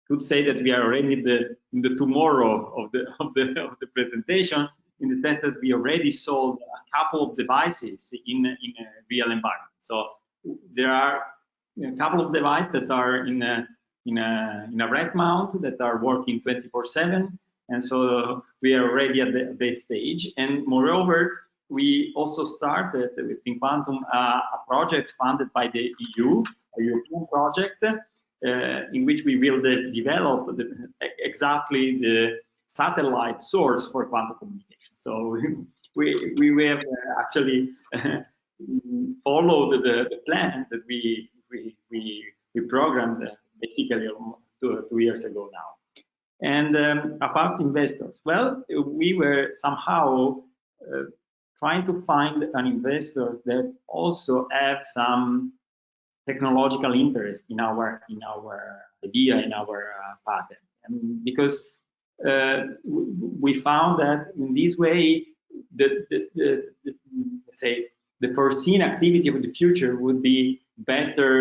could say that we are already in the tomorrow of the presentation, in the sense that we already sold a couple of devices in a real environment. So there are a couple of devices that are in a rack mount that are working 24/7, and so we are already at the stage. And moreover, we also started with Think Quantum a project funded by the EU, a European project, in which we will develop exactly the satellite source for quantum communication. So we have actually followed the plan that we programmed basically 2 years ago now. And about investors, well, we were somehow trying to find an investor that also have some technological interest in our idea, in our patent. And because we found that in this way, let's say the foreseen activity of the future would be better,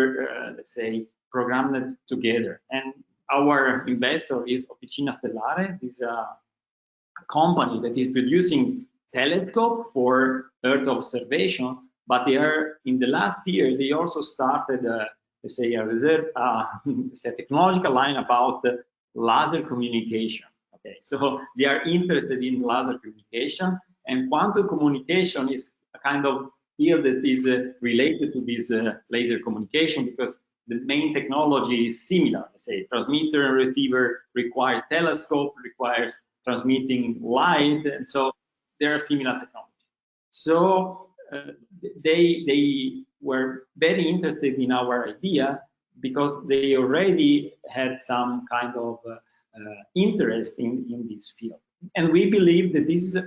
let's say, programmed together. And our investor is Officina Stellare. This is a company that is producing telescope for Earth observation, but they are in the last year they also started let's say a reserve it's a technological line about laser communication. Okay, so they are interested in laser communication, and quantum communication is a kind of field that is related to this laser communication, because the main technology is similar. Let's say transmitter and receiver requires telescope, requires transmitting light, and so there are similar technologies. So they were very interested in our idea because they already had some kind of interest in this field. And we believe that this is,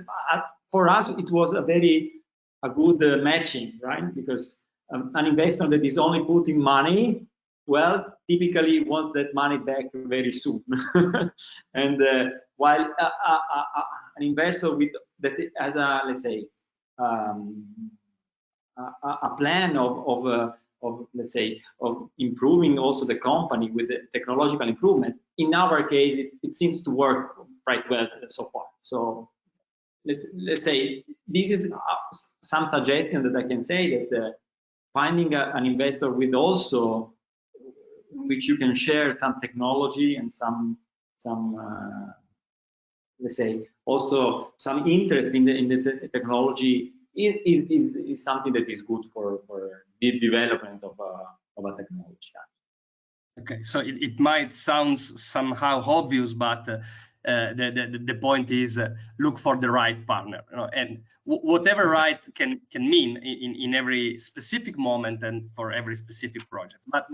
for us, it was a good matching, right? Because an investor that is only putting money, well, typically wants that money back very soon. And while an investor that has a, let's say, a plan of let's say of improving also the company with the technological improvement, in our case it seems to work quite well so far. So let's say this is some suggestion that I can say, that finding an investor with also which you can share some technology and some let's say also some interest in the technology is something that is good for the development of a technology. Okay, so it might sound somehow obvious, but the point is look for the right partner, you know, and whatever right can mean in every specific moment and for every specific project. But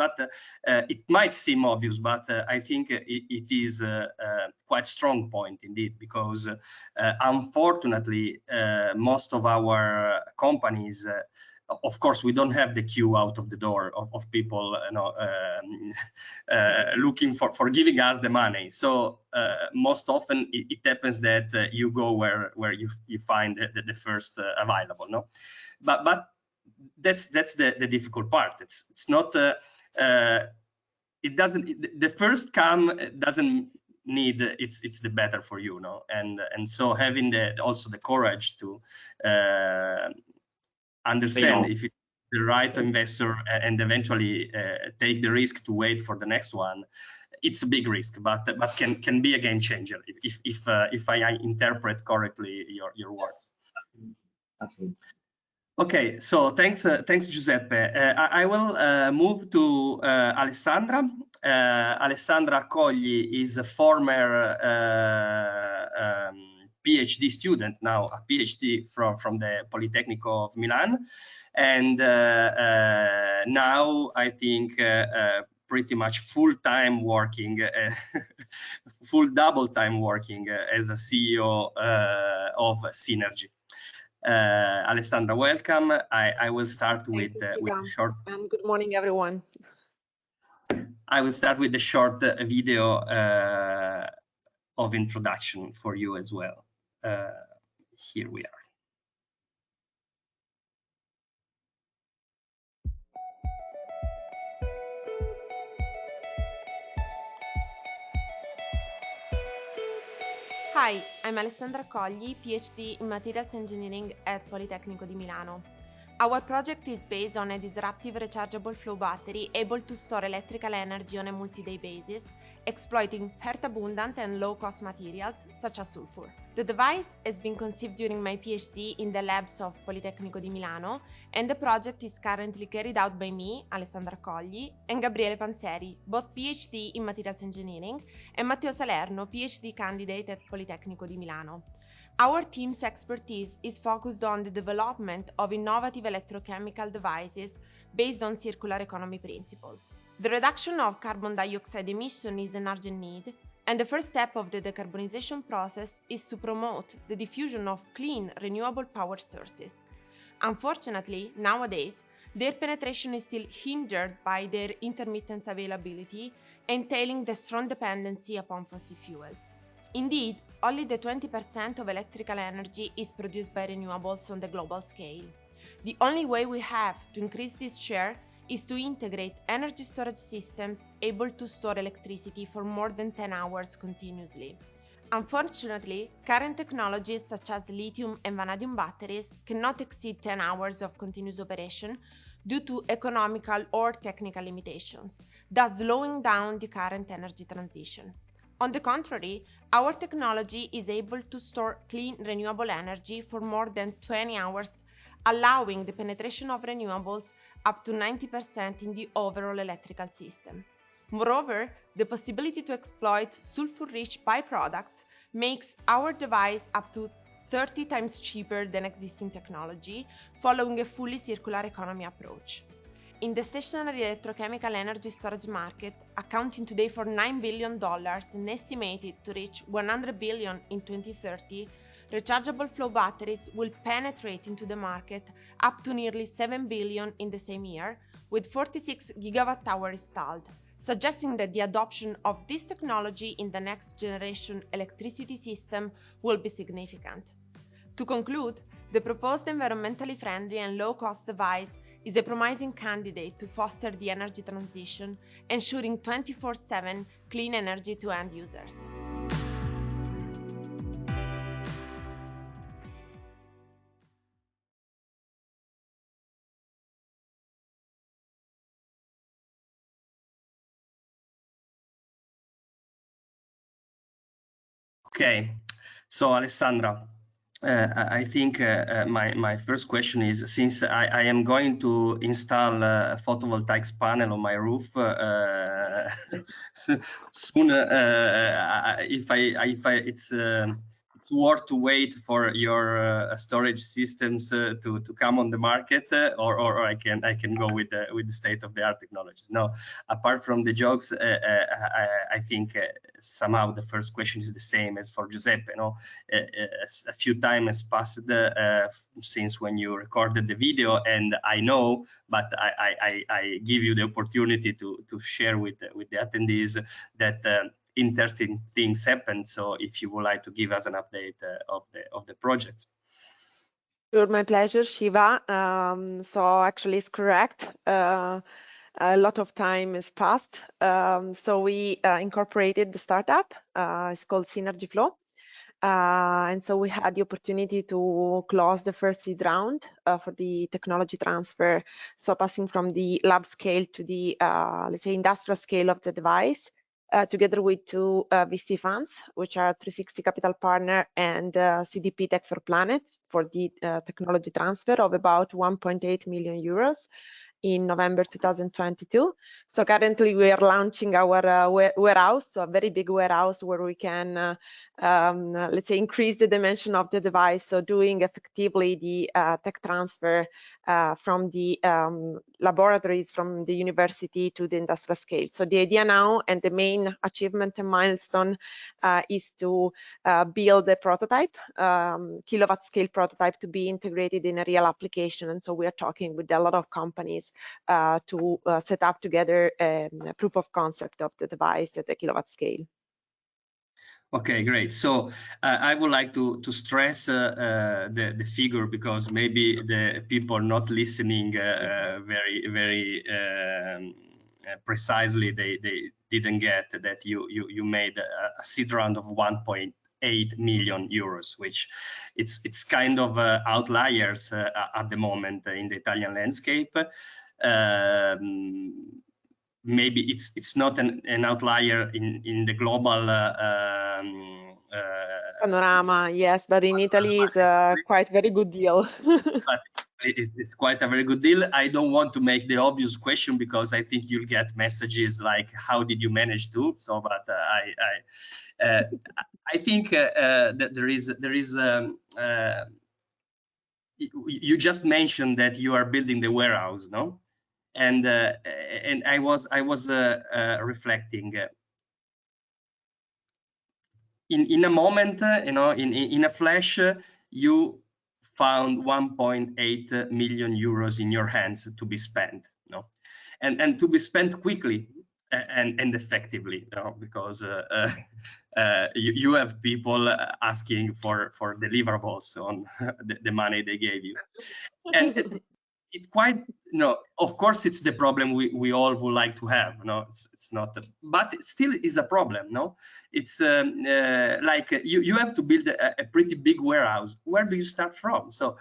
it might seem obvious, but I think it is a quite strong point indeed, because unfortunately most of our companies, of course, we don't have the queue out of the door of people, you know, looking for giving us the money. So most often it happens that you go where you find the first available. No, but that's the difficult part. It's not. It doesn't. The first come doesn't need. It's the better for you, no. And so having also the courage to understand if it's the right investor and eventually take the risk to wait for the next one. It's a big risk, but can be a game changer if I interpret correctly your words. Absolutely. Okay, so thanks Giuseppe. I will move to Alessandra. Alessandra Accogli is a former PhD student, now a PhD from the Politecnico of Milan, and now I think pretty much full-time working, full double-time working as a CEO of Sinergy. Alessandra, welcome. I will start with short. And good morning, everyone. I will start with the short video of introduction for you as well. Here we are. Hi, I'm Alessandra Accogli, PhD in Materials Engineering at Politecnico di Milano. Our project is based on a disruptive rechargeable flow battery able to store electrical energy on a multi-day basis, exploiting earth-abundant and low-cost materials such as sulfur. The device has been conceived during my PhD in the labs of Politecnico di Milano, and the project is currently carried out by me, Alessandra Accogli, and Gabriele Panzeri, both PhD in Materials Engineering, and Matteo Salerno, PhD candidate at Politecnico di Milano. Our team's expertise is focused on the development of innovative electrochemical devices based on circular economy principles. The reduction of carbon dioxide emission is an urgent need, and the first step of the decarbonization process is to promote the diffusion of clean, renewable power sources. Unfortunately, nowadays, their penetration is still hindered by their intermittent availability, entailing the strong dependency upon fossil fuels. Indeed, only the 20% of electrical energy is produced by renewables on the global scale. The only way we have to increase this share is to integrate energy storage systems able to store electricity for more than 10 hours continuously. Unfortunately, current technologies such as lithium and vanadium batteries cannot exceed 10 hours of continuous operation due to economical or technical limitations, thus slowing down the current energy transition. On the contrary, our technology is able to store clean, renewable energy for more than 20 hours, allowing the penetration of renewables up to 90% in the overall electrical system. Moreover, the possibility to exploit sulfur-rich byproducts makes our device up to 30 times cheaper than existing technology, following a fully circular economy approach. In the stationary electrochemical energy storage market, accounting today for $9 billion and estimated to reach $100 billion in 2030, rechargeable flow batteries will penetrate into the market up to nearly $7 billion in the same year, with 46 gigawatt-hours installed, suggesting that the adoption of this technology in the next generation electricity system will be significant. To conclude, the proposed environmentally friendly and low-cost device is a promising candidate to foster the energy transition, ensuring 24/7 clean energy to end users. Okay, so Alessandra, I think my first question is, since I am going to install a photovoltaic panel on my roof soon, it's worth to wait for your storage systems to come on the market, or I can go with the state-of-the-art technologies. No, apart from the jokes, I think somehow the first question is the same as for Giuseppe. You know, a few time has passed since when you recorded the video, and I know, but I give you the opportunity to share with the attendees that interesting things happened. So if you would like to give us an update of the project. Sure, my pleasure, Shiva. So actually it's correct. A lot of time has passed. So we incorporated the startup. It's called Synergy Flow. And so we had the opportunity to close the first seed round for the technology transfer. So passing from the lab scale to the, let's say, industrial scale of the device, together with two VC funds, which are 360 Capital Partner and CDP Tech for Planet, for the technology transfer of about 1.8 million euros in November 2022. So currently we are launching our warehouse, so a very big warehouse where we can, let's say, increase the dimension of the device, so doing effectively the tech transfer from the laboratories from the university to the industrial scale. So the idea now, and the main achievement and milestone, is to build a prototype, kilowatt scale prototype, to be integrated in a real application. And so we are talking with a lot of companies to set up together a proof of concept of the device at the kilowatt scale. Okay, great. So I would like to stress the figure, because maybe the people not listening very precisely, they didn't get that you made a seed round of 1.8 million euros, which it's kind of outliers at the moment in the Italian landscape. Maybe it's not an outlier in the global panorama, yes, but in Italy it's quite very good deal. But it's quite a very good deal. I don't want to make the obvious question, because I think you'll get messages like, how did you manage to? So, but I think that there is you just mentioned that you are building the warehouse, no? And I was reflecting in a moment, you know, in a flash, you found 1.8 million euros in your hands to be spent, no, and to be spent quickly and effectively, you know, because you have people asking for deliverables on the money they gave you, and it quite, you know, of course it's the problem we all would like to have, no, it's not, but it still is a problem, no. It's like you have to build a pretty big warehouse. Where do you start from? So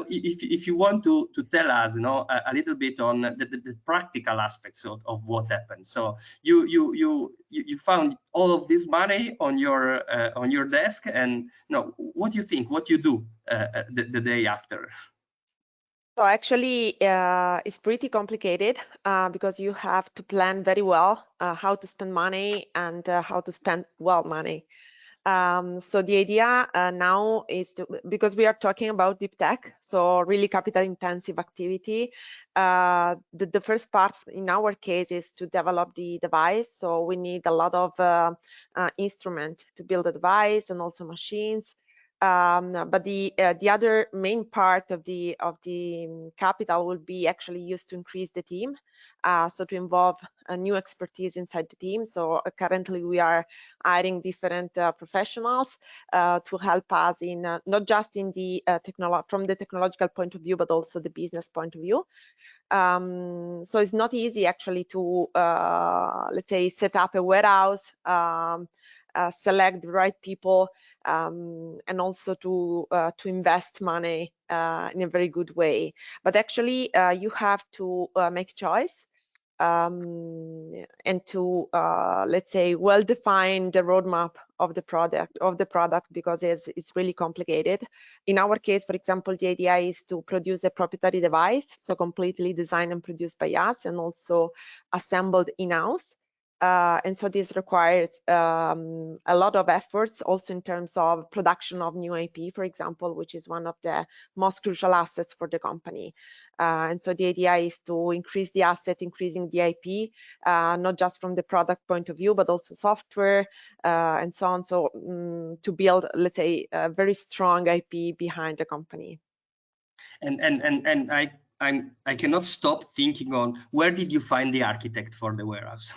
if you want to tell us, you know, a little bit on the practical aspects of what happened. So you found all of this money on your desk, and, you know, what do you think, what you do the day after? So actually, it's pretty complicated because you have to plan very well how to spend money and how to spend well money. So the idea now is to, because we are talking about deep tech, so really capital intensive activity, the first part in our case is to develop the device. So we need a lot of instrument to build a device, and also machines. But the other main part of the capital will be actually used to increase the team, so to involve new expertise inside the team. So currently we are hiring different professionals to help us in not just in the from the technological point of view, but also the business point of view. So it's not easy actually to let's say set up a warehouse, select the right people, and also to invest money in a very good way. But actually, you have to make choice. and to let's say well define the roadmap of the product because it's really complicated. In our case, for example, the idea is to produce a proprietary device, so completely designed and produced by us and also assembled in-house. And so this requires a lot of efforts also in terms of production of new IP, for example, which is one of the most crucial assets for the company. And so the idea is to increase the asset, increasing the IP, not just from the product point of view, but also software and so on. So to build, let's say, a very strong IP behind the company. And I cannot stop thinking on where did you find the architect for the warehouse?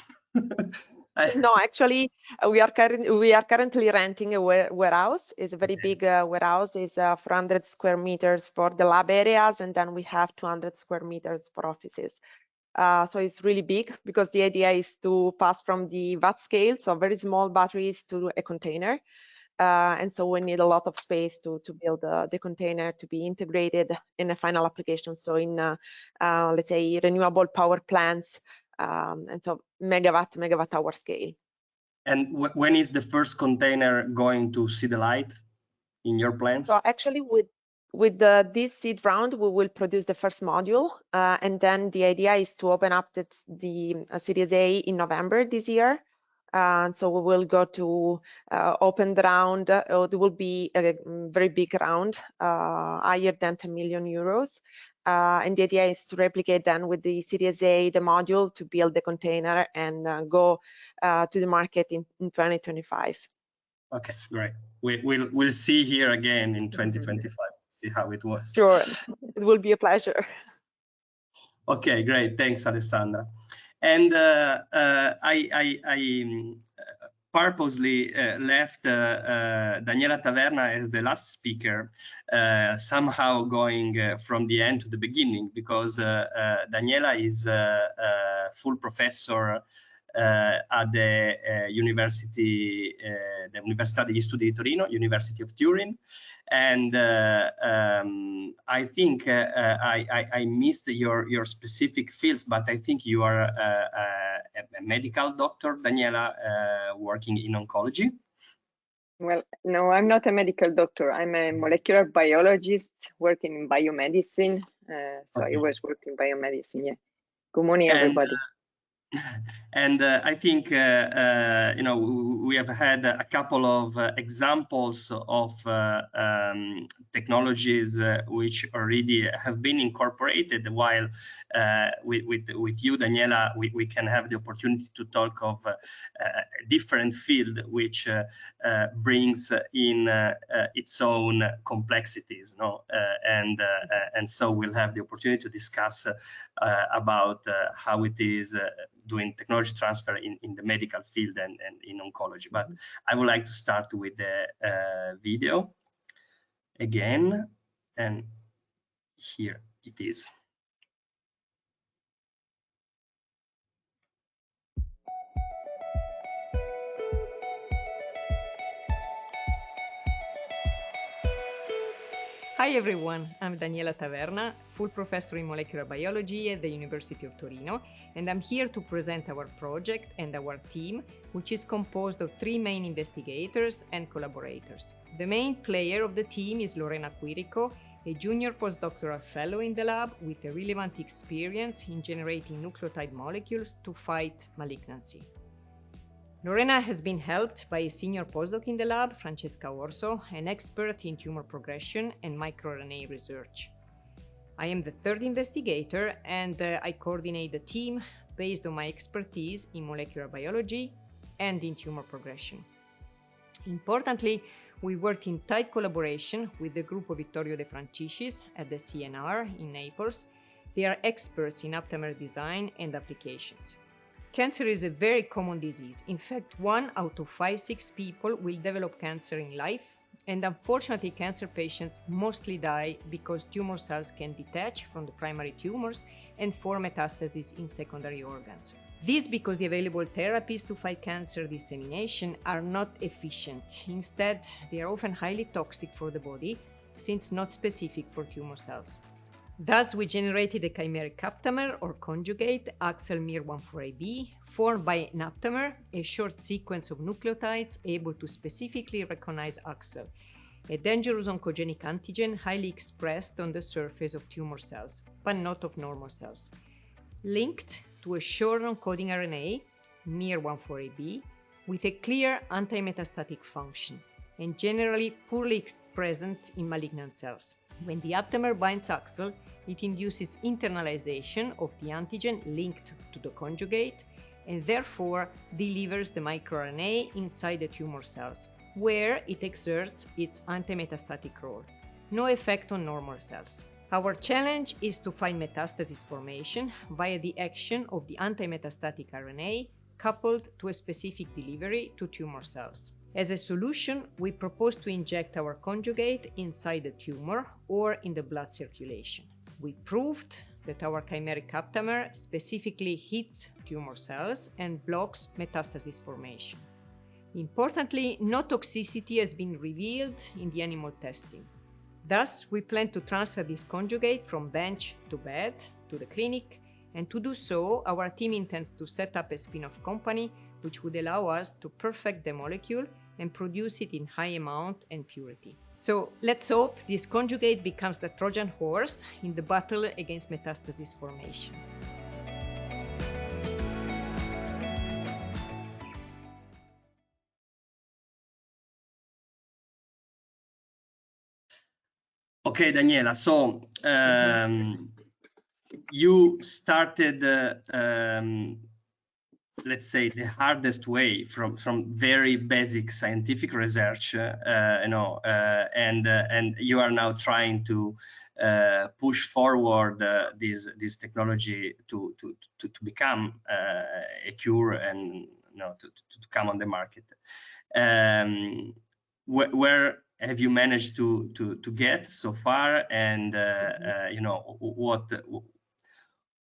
No, actually, we are currently renting a warehouse. It's a very big warehouse. It's 400 square meters for the lab areas, and then we have 200 square meters for offices. So it's really big because the idea is to pass from the watt scale, so very small batteries, to a container. And so we need a lot of space to build the container to be integrated in a final application. So in, let's say, renewable power plants, and so megawatt hour scale. And when is the first container going to see the light in your plans? So actually with this seed round, we will produce the first module, and then the idea is to open up the Series A in November this year. And so we will go to open the round. It will be a very big round, higher than 10 million euros. And the idea is to replicate then with the Series A, the module, to build the container and go to the market in 2025. Okay, great. We'll see here again in 2025, see how it was. Sure, it will be a pleasure. Okay, great. Thanks, Alessandra. And I purposely left Daniela Taverna as the last speaker, somehow going from the end to the beginning, because Daniela is a full professor at the Università degli Studi di Torino, University of Turin, and I think I missed your specific fields, but I think you are a medical doctor, Daniela, working in oncology. Well, no, I'm not a medical doctor. I'm a molecular biologist working in biomedicine. So okay. I was working in biomedicine. Yeah. Good morning, everybody. And I think you know, we have had a couple of examples of technologies which already have been incorporated, while with you, Daniela, we can have the opportunity to talk of a different field which brings in its own complexities, no? And so we'll have the opportunity to discuss about how it is doing technology transfer in the medical field and in oncology. But I would like to start with the video again, and here it is. Hi everyone, I'm Daniela Taverna, full professor in molecular biology at the University of Torino, and I'm here to present our project and our team, which is composed of 3 main investigators and collaborators. The main player of the team is Lorena Quirico, a junior postdoctoral fellow in the lab with a relevant experience in generating nucleotide molecules to fight malignancy. Lorena has been helped by a senior postdoc in the lab, Francesca Orso, an expert in tumor progression and microRNA research. I am the 3rd investigator, and I coordinate the team based on my expertise in molecular biology and in tumor progression. Importantly, we worked in tight collaboration with the group of Vittorio De Franciscis at the CNR in Naples. They are experts in aptamer design and applications. Cancer is a very common disease. In fact, 1 out of 6 people will develop cancer in life, and unfortunately, cancer patients mostly die because tumor cells can detach from the primary tumors and form metastases in secondary organs. This because the available therapies to fight cancer dissemination are not efficient. Instead, they are often highly toxic for the body, since not specific for tumor cells. Thus, we generated a chimeric aptamer or conjugate, acyl MIR14AB, formed by an aptamer, a short sequence of nucleotides able to specifically recognize acyl, a dangerous oncogenic antigen highly expressed on the surface of tumor cells, but not of normal cells, linked to a short non-coding RNA, MIR14AB, with a clear anti-metastatic function, and generally poorly present in malignant cells. When the aptamer binds acyl, it induces internalization of the antigen linked to the conjugate, and therefore delivers the microRNA inside the tumor cells, where it exerts its anti-metastatic role. No effect on normal cells. Our challenge is to find metastasis formation via the action of the anti-metastatic RNA coupled to a specific delivery to tumor cells. As a solution, we propose to inject our conjugate inside the tumor or in the blood circulation. We proved that our chimeric aptamer specifically hits tumor cells and blocks metastasis formation. Importantly, no toxicity has been revealed in the animal testing. Thus, we plan to transfer this conjugate from bench to bed to the clinic, and to do so, our team intends to set up a spin-off company which would allow us to perfect the molecule and produce it in high amount and purity. So let's hope this conjugate becomes the Trojan horse in the battle against metastasis formation. Okay, Daniela, so you started, let's say, the hardest way from very basic scientific research, and you are now trying to push forward this technology to become a cure and to come on the market. Where have you managed to get so far, and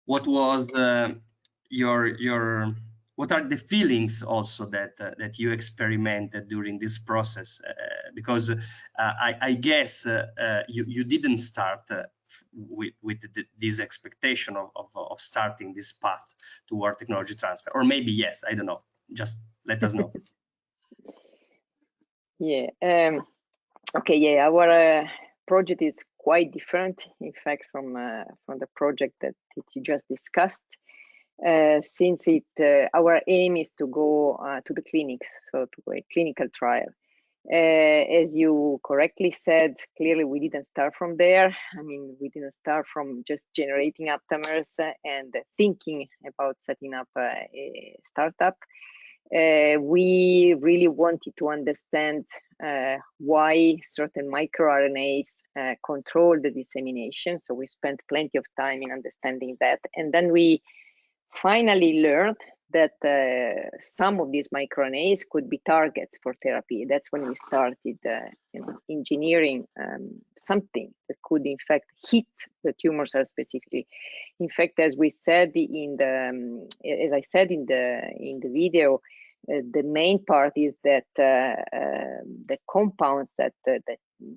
what was your what are the feelings also that you experimented during this process? Because I guess you didn't start with this expectation of starting this path toward technology transfer, or maybe yes, I don't know. Just let us know. Yeah. Okay. Yeah. Our project is quite different, in fact, from the project that you just discussed. Since our aim is to go to the clinics, so to a clinical trial. As you correctly said, clearly we didn't start from there. I mean, we didn't start from just generating aptamers and thinking about setting up a startup. We really wanted to understand why certain microRNAs control the dissemination. So we spent plenty of time in understanding that. And then we finally learned that some of these microRNAs could be targets for therapy. That's when we started engineering something that could in fact hit the tumor cell specifically. In fact, as we said as I said in the video, the main part is that the compounds that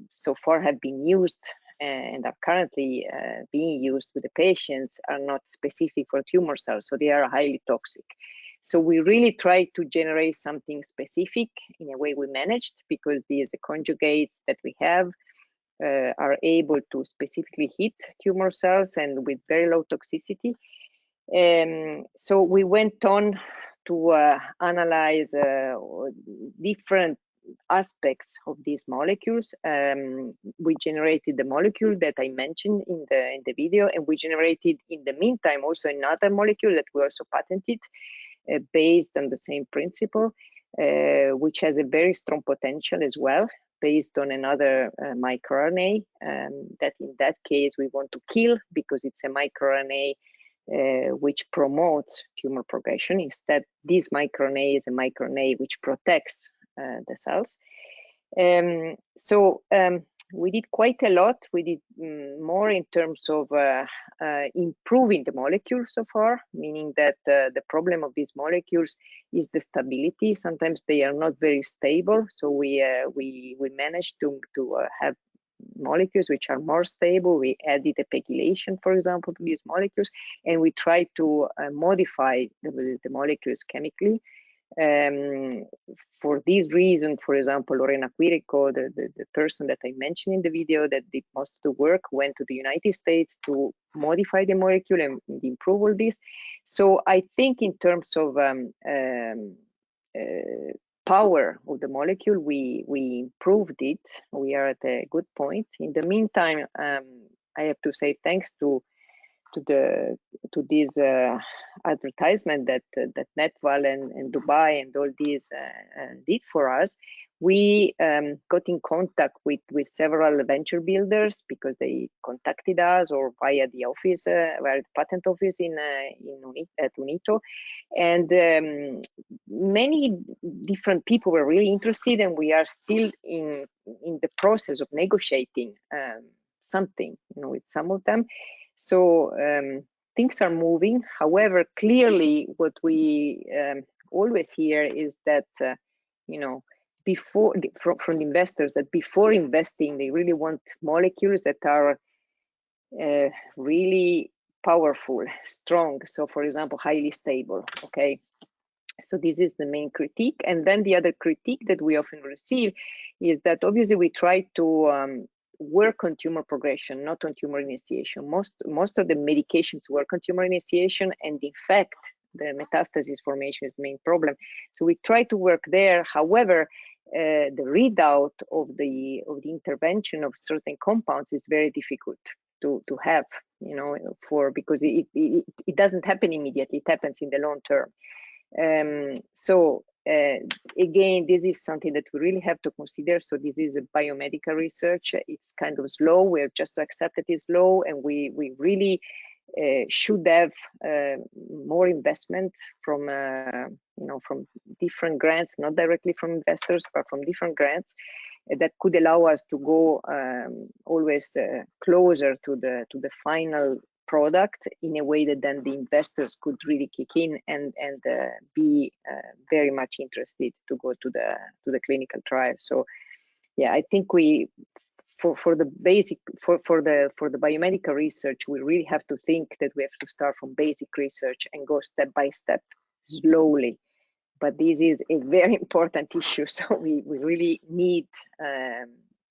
so far have been used and are currently being used with the patients are not specific for tumor cells, so they are highly toxic. So we really try to generate something specific. In a way we managed, because these conjugates that we have are able to specifically hit tumor cells and with very low toxicity. So we went on to analyze different aspects of these molecules. We generated the molecule that I mentioned in the video, and we generated in the meantime also another molecule that we also patented based on the same principle, which has a very strong potential as well, based on another microRNA that in that case we want to kill, because it's a microRNA which promotes tumor progression. Instead, this microRNA is a microRNA which protects the cells. So we did quite a lot. We did more in terms of improving the molecule so far, meaning that the problem of these molecules is the stability. Sometimes they are not very stable, so we managed to have molecules which are more stable. We added a pegylation, for example, to these molecules, and we try to modify the molecules chemically. For this reason, for example, Lorena Quirico, the person that I mentioned in the video that did most of the work, went to the United States to modify the molecule and improve all this. So I think in terms of power of the molecule, we improved it. We are at a good point. In the meantime, I have to say thanks to this advertisement that Netval and Dubai and all these did for us. We got in contact with several venture builders because they contacted us or via the office, via the patent office at UNITO, and many different people were really interested, and we are still in the process of negotiating something, with some of them. So things are moving. However, clearly, what we always hear is that before from the investors, that before investing, they really want molecules that are really powerful, strong. So, for example, highly stable. Okay. So this is the main critique. And then the other critique that we often receive is that obviously we try to work on tumor progression, not on tumor initiation. Most of the medications work on tumor initiation, and in fact, the metastasis formation is the main problem. So we try to work there. However, the readout of the intervention of certain compounds is very difficult to have, because it doesn't happen immediately. It happens in the long term. Again, this is something that we really have to consider. So this is a biomedical research. It's kind of slow. We have just to accept that it's slow, and we really should have more investment from from different grants, not directly from investors, but from different grants that could allow us to go always closer to the final product in a way that then the investors could really kick in and be very much interested to go to the clinical trial. So yeah, I think for the biomedical research, we really have to think that we have to start from basic research and go step by step, slowly. But this is a very important issue, so we really need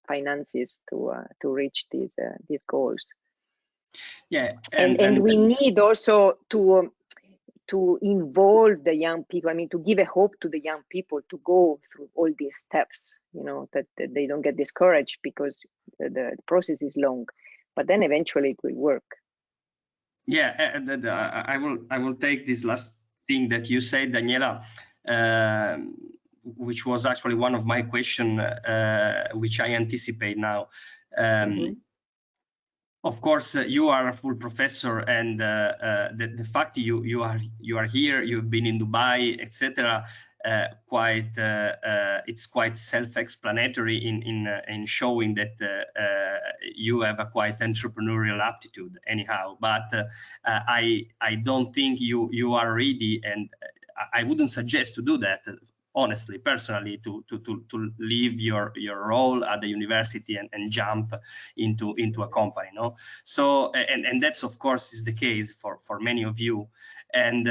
finances to reach these goals. Yeah, and we need also to involve the young people. I mean, to give a hope to the young people to go through all these steps. That they don't get discouraged because the process is long, but then eventually it will work. Yeah, I will take this last thing that you said, Daniela, which was actually one of my questions, which I anticipate now. Of course, you are a full professor, and the fact you are here, you've been in Dubai, etc. It's quite self-explanatory in showing that you have a quite entrepreneurial aptitude, anyhow. But I don't think you are ready, and I wouldn't suggest to do that. Honestly, personally, to leave your role at the university and jump into a company, no? So and that's of course is the case for many of you, and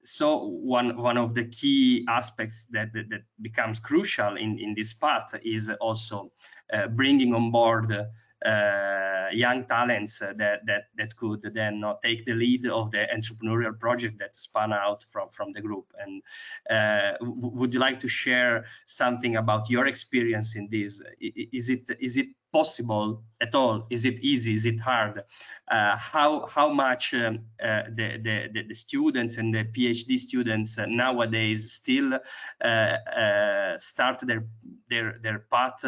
so one of the key aspects that becomes crucial in this path is also bringing on board young talents that could then take the lead of the entrepreneurial project that spun out from the group. And would you like to share something about your experience in this? Is it possible at all? Is it easy? Is it hard? How much the students and the PhD students nowadays still start their path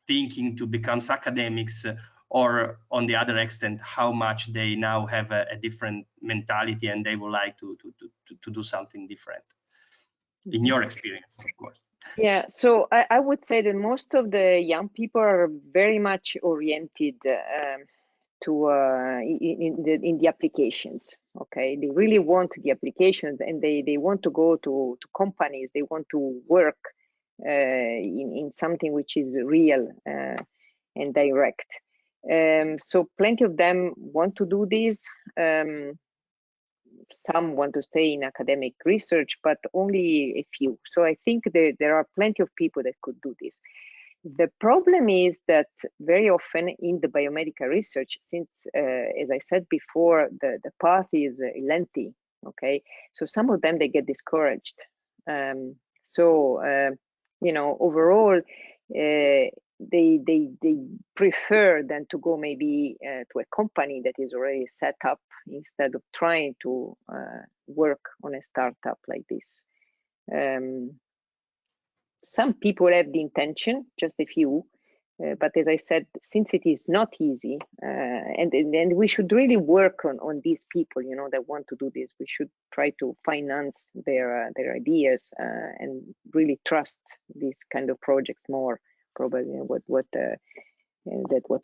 thinking to become academics, or on the other extent, how much they now have a different mentality and they would like to do something different, in your experience, of course? Yeah, so I would say that most of the young people are very much oriented in the applications. Okay, they really want the applications, and they want to go to companies. They want to work in something which is real and direct. So plenty of them want to do this. Some want to stay in academic research, but only a few. So I think there are plenty of people that could do this. The problem is that very often in the biomedical research, since, as I said before, the path is lengthy, okay? So some of them, they get discouraged. You know, overall, they prefer than to go maybe to a company that is already set up instead of trying to work on a startup like this. Some people have the intention, just a few, but as I said, since it is not easy, and we should really work on these people, you know, that want to do this. We should try to finance their ideas and really trust these kind of projects more. Probably what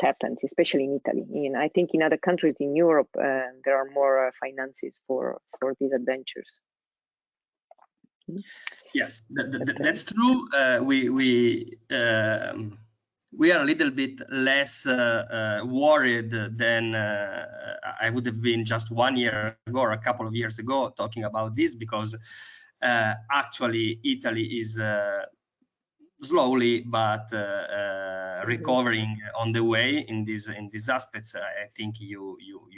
happens, especially in Italy. I think in other countries in Europe, there are more finances for these adventures. Yes, that's true. We are a little bit less worried than I would have been just 1 year ago or a couple of years ago talking about this, because actually Italy is slowly but recovering on the way in these aspects. I think you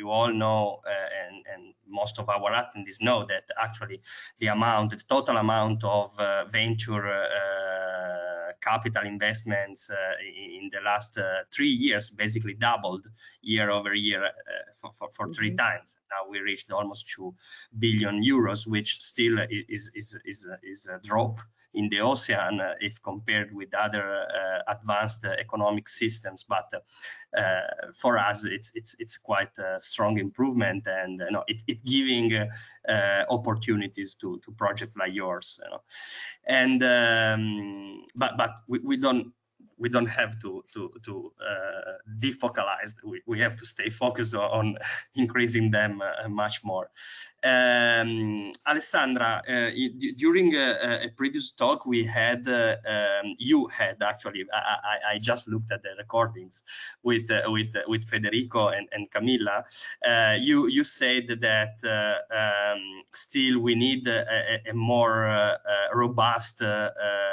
all know, and most of our attendees know, that actually the total amount of venture capital investments in the last 3 years basically doubled year over year for 3 times. Now we reached almost 2 billion euros, which still is a drop in the ocean if compared with other advanced economic systems, but for us it's quite a strong improvement, and you know, it giving opportunities to projects like yours, you know. And but we don't have to defocalize. We have to stay focused on increasing them much more. Alessandra, during a previous talk we had, you had actually, I just looked at the recordings with Federico and Camilla. You said that still we need a more robust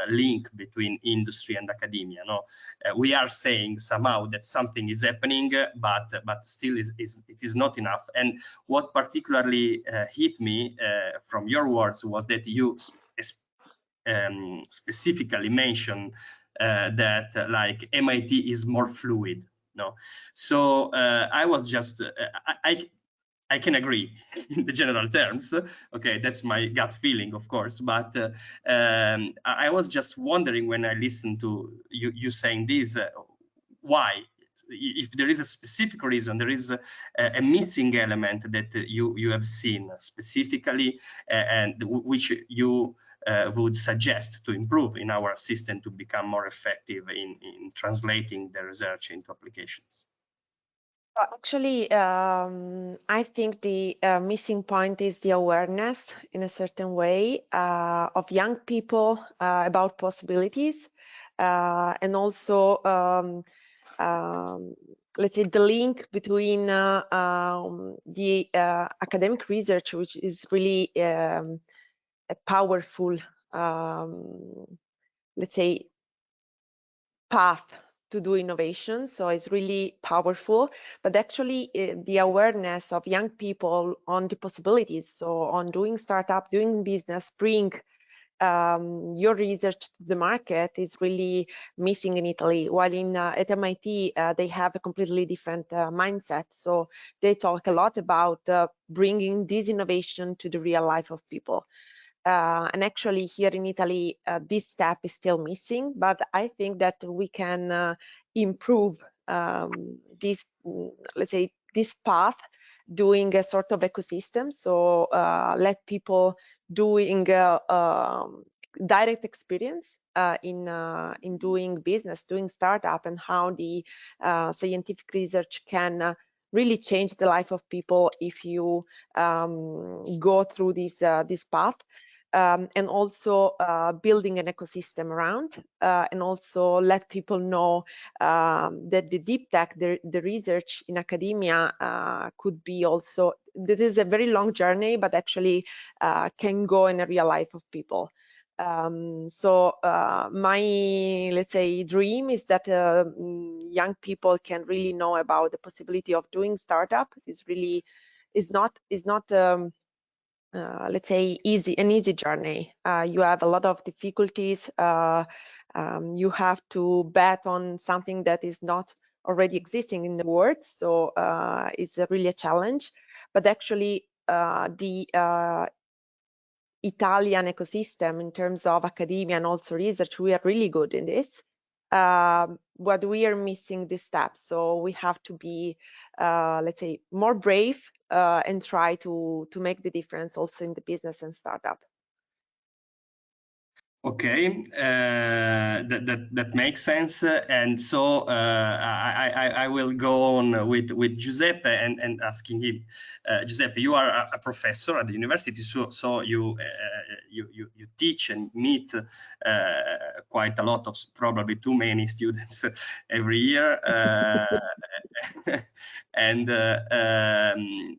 link between industry and academia. No, we are saying somehow that something is happening, but still it is not enough. And what particularly hit me from your words was that you specifically mentioned that like MIT is more fluid. No, so I was just I can agree in the general terms. Okay, that's my gut feeling, of course. But I was just wondering when I listened to you saying this, why? If there is a specific reason, there is a missing element that you have seen specifically, and which you would suggest to improve in our system to become more effective in translating the research into applications. Actually, I think the missing point is the awareness in a certain way of young people about possibilities, and also let's say the link between the academic research, which is really a powerful, let's say, path to do innovation. So it's really powerful, but actually the awareness of young people on the possibilities, so on doing startup, doing business, bring your research to the market, is really missing in Italy. While at MIT they have a completely different mindset. So they talk a lot about bringing this innovation to the real life of people. And actually here in Italy, this step is still missing, but I think that we can improve this, let's say, this path, doing a sort of ecosystem. So let people doing direct experience in doing business, doing startup, and how the scientific research can really change the life of people if you go through this path. and also building an ecosystem around, and also let people know that the deep tech, the research in academia could be also, this is a very long journey, but actually can go in a real life of people. So my, let's say, dream is that young people can really know about the possibility of doing startup. It's really is not let's say an easy journey. You have a lot of difficulties. You have to bet on something that is not already existing in the world, so it's really a challenge. But actually the Italian ecosystem in terms of academia and also research, we are really good in this. But we are missing this step, so we have to be, let's say, more brave and try to make the difference also in the business and startup. Okay, that makes sense, and so I will go on with Giuseppe and asking him. Giuseppe, you are a professor at the university, so you teach and meet quite a lot of, probably too many students every year, and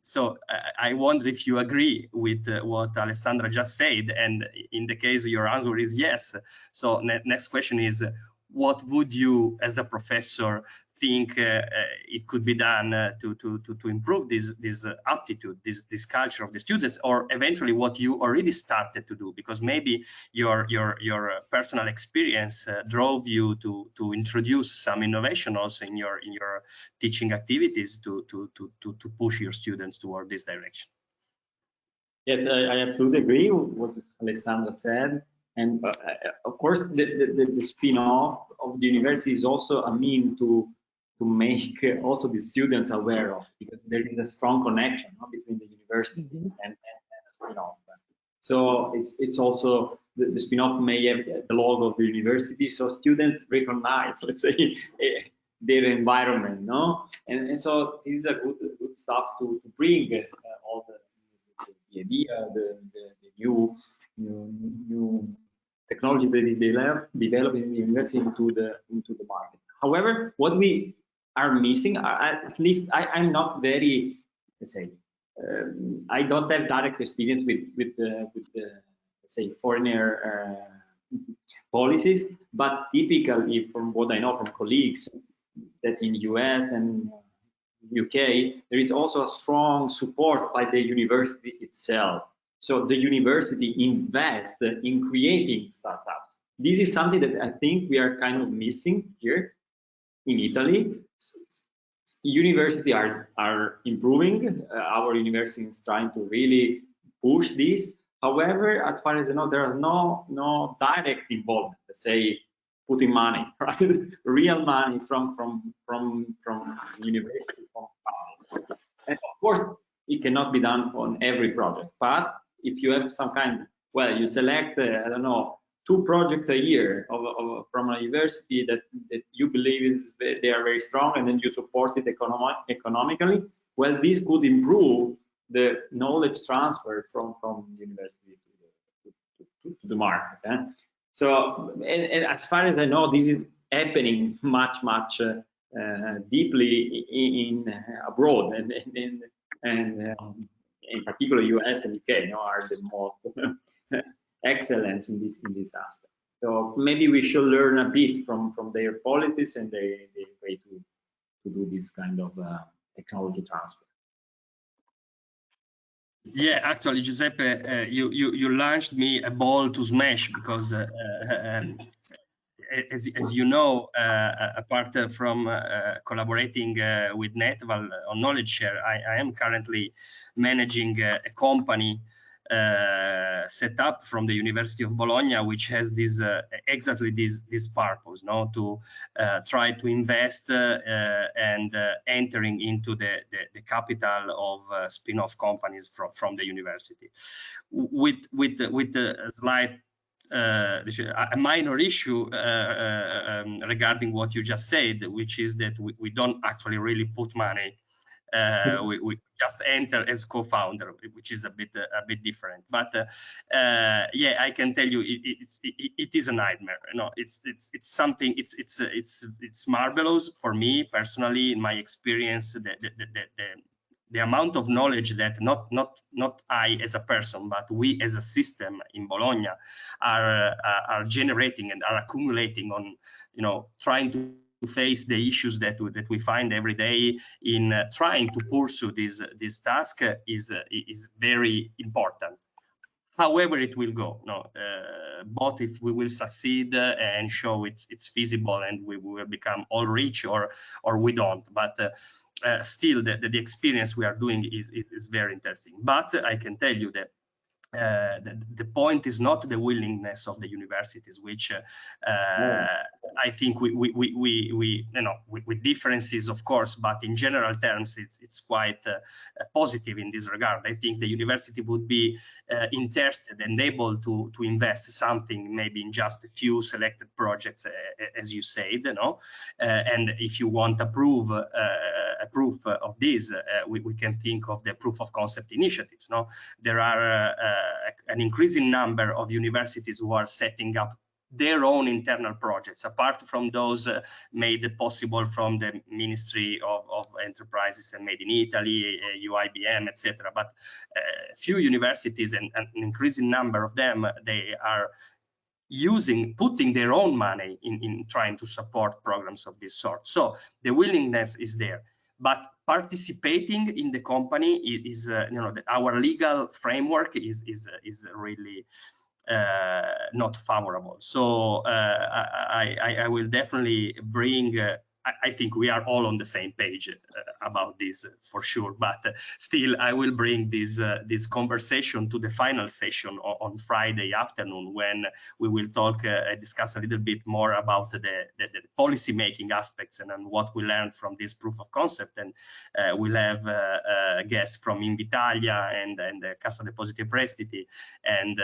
so I wonder if you agree with what Alessandra just said, and in the case your answer is yes. So next question is, what would you, as a professor, think it could be done to improve this aptitude, this culture of the students, or eventually what you already started to do? Because maybe your personal experience drove you to introduce some innovation also in your teaching activities to push your students toward this direction. Yes, I absolutely agree with what Alessandra said. And of course, the spin-off of the university is also a mean to make also the students aware of, because there is a strong connection between the university and the spin-off. So it's also, the spin-off may have the logo of the university, so students recognize, let's say, their environment, no? And so this is a good stuff to bring all the idea, the new technology that is developed in the university into the market. However, what we are missing, at least I'm not very, let's say, I don't have direct experience with the let's say, foreigner policies, but typically from what I know from colleagues, that in US and UK, there is also a strong support by the university itself. So the university invests in creating startups. This is something that I think we are kind of missing here in Italy. Universities are improving. Our university is trying to really push this. However, as far as I know, there are no direct involvement. Let's say putting money, right? Real money from university, from public. And of course, it cannot be done on every project. But if you have some kind, well, you select, I don't know, 2 projects a year from a university that you believe they are very strong, and then you support it economically, well, this could improve the knowledge transfer from university to the market. So, and as far as I know, this is happening much deeply in abroad, and in particular US and UK are the most excellence in this aspect. So maybe we should learn a bit from their policies and their way to do this kind of technology transfer. Yeah, actually, Giuseppe, you launched me a ball to smash, because as you know, apart from collaborating with Netval on knowledge share, I am currently managing a company set up from the University of Bologna, which has this exactly this purpose, no, to try to invest and entering into the capital of spin-off companies from the university, with a slight a minor issue regarding what you just said, which is that we don't actually really put money we just enter as co-founder, which is a bit different. But yeah, I can tell you it is a nightmare. It's something. It's marvelous for me personally, in my experience. The amount of knowledge that not I as a person, but we as a system in Bologna are generating and are accumulating on, trying to face the issues that we find every day in trying to pursue this task is very important. However it will go, both if we will succeed and show it's feasible and we will become all rich, or we don't. But still, the experience we are doing is very interesting. But I can tell you that the point is not the willingness of the universities, which I think we with differences, of course, but in general terms, it's quite positive in this regard. I think the university would be interested and able to invest something, maybe in just a few selected projects, as you said, and if you want a proof of this, we can think of the proof of concept initiatives. There are an increasing number of universities who are setting up their own internal projects, apart from those made possible from the Ministry of Enterprises and Made in Italy, EUIPO, etc. But few universities, and an increasing number of them, they are putting their own money in trying to support programs of this sort. So the willingness is there, but participating in the company is our legal framework is really not favorable. So I will definitely bring I think we are all on the same page about this for sure, but still I will bring this conversation to the final session on Friday afternoon, when we will talk discuss a little bit more about the policy making aspects and what we learned from this proof of concept. And we'll have guests from Invitalia and Cassa Depositi e Prestiti, and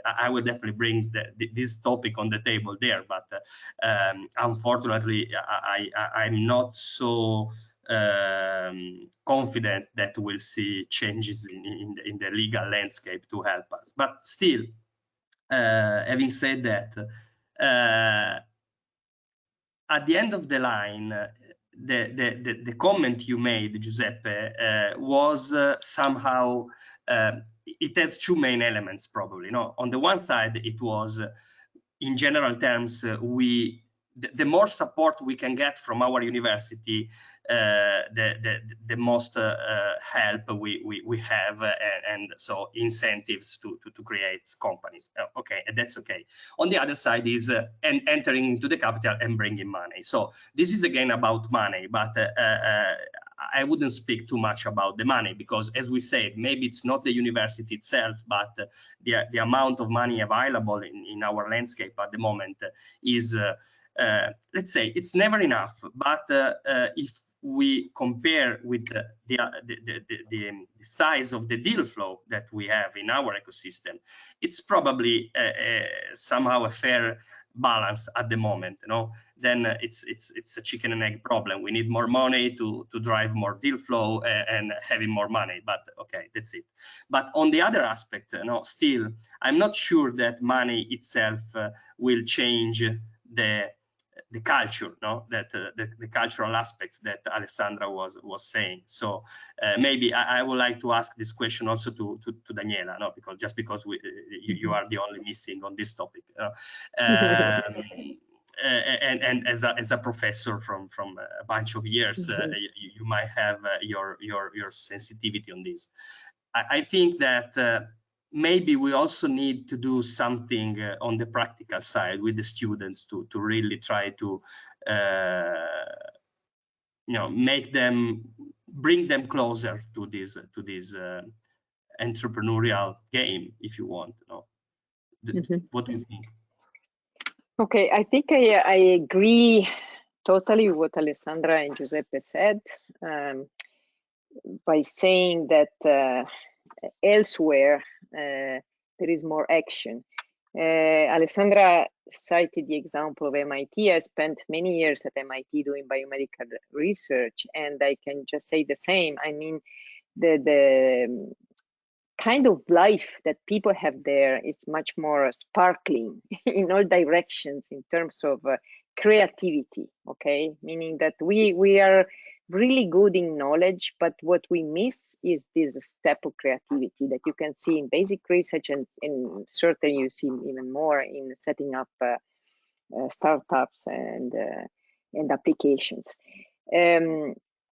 I will definitely bring this topic on the table there, but unfortunately I'm not so confident that we'll see changes in the legal landscape to help us. But still, having said that, at the end of the line, the comment you made, Giuseppe, was somehow it has two main elements probably. On the one side, it was in general terms, the more support we can get from our university, the most help we have, and so incentives to create companies. Okay, and that's okay. On the other side is entering into the capital and bringing money. So this is again about money, but I wouldn't speak too much about the money, because as we said, maybe it's not the university itself, but the amount of money available in our landscape at the moment is let's say it's never enough. But if we compare with the size of the deal flow that we have in our ecosystem, it's probably somehow a fair balance at the moment. Then it's a chicken and egg problem. We need more money to drive more deal flow and having more money, but okay, that's it. But on the other aspect, still I'm not sure that money itself will change the culture, that the cultural aspects that Alessandra was saying. So maybe I would like to ask this question also to Daniela, because you are the only missing on this topic, and as a professor from a bunch of years, you might have your sensitivity on this. I think that maybe we also need to do something on the practical side with the students to really try to bring them closer to this entrepreneurial game, if you want. What do you think? Okay, I think I agree totally with what Alessandra and Giuseppe said, by saying that elsewhere there is more action. Alessandra cited the example of MIT. I spent many years at MIT doing biomedical research, and I can just say the same. I mean, the kind of life that people have there is much more sparkling in all directions in terms of creativity, okay? Meaning that we are really good in knowledge, but what we miss is this step of creativity that you can see in basic research, and certainly you see even more in setting up startups and applications.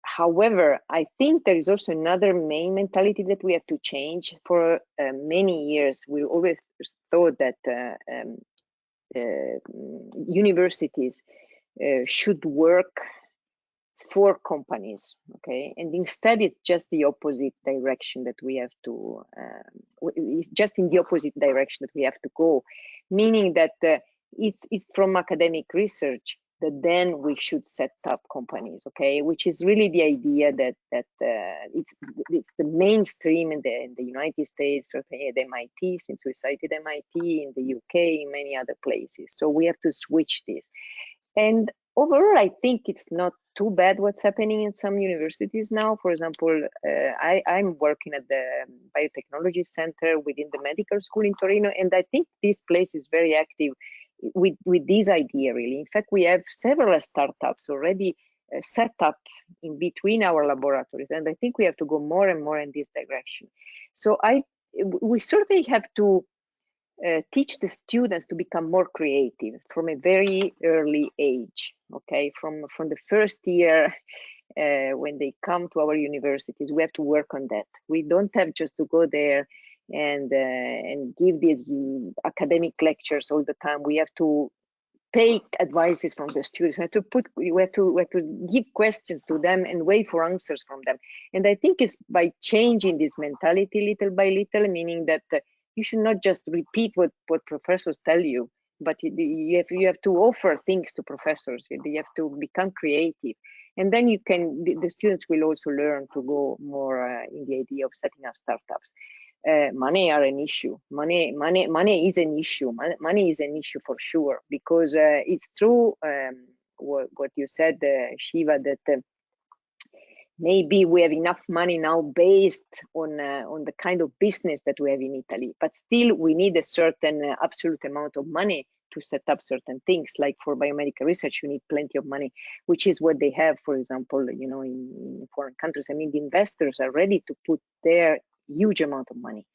However, I think there is also another main mentality that we have to change. For many years, we always thought that universities should work for companies, okay? And instead, it's just the opposite direction that we have to, it's just in the opposite direction that we have to go, meaning that it's from academic research that then we should set up companies, okay? Which is really the idea that it's the mainstream in the United States, certainly at MIT, since we cited MIT, in the UK, in many other places. So we have to switch this. And overall, I think it's not too bad what's happening in some universities now. For example, I'm working at the Biotechnology Center within the medical school in Torino, and I think this place is very active with this idea, really. In fact, we have several startups already set up in between our laboratories, and I think we have to go more and more in this direction. So we certainly have to teach the students to become more creative from a very early age, okay? From the first year when they come to our universities, we have to work on that. We don't have just to go there and give these academic lectures all the time. We have to take advices from the students. We have to give questions to them and wait for answers from them. And I think it's by changing this mentality little by little, meaning that you should not just repeat what professors tell you, but you have to offer things to professors. You have to become creative, and then the students will also learn to go more in the idea of setting up startups. Money are an issue. Money is an issue. Money is an issue for sure, because it's true what you said, Shiva, that maybe we have enough money now based on the kind of business that we have in Italy, but still we need a certain absolute amount of money to set up certain things. Like for biomedical research, you need plenty of money, which is what they have, for example, in foreign countries. I mean, the investors are ready to put their huge amount of money.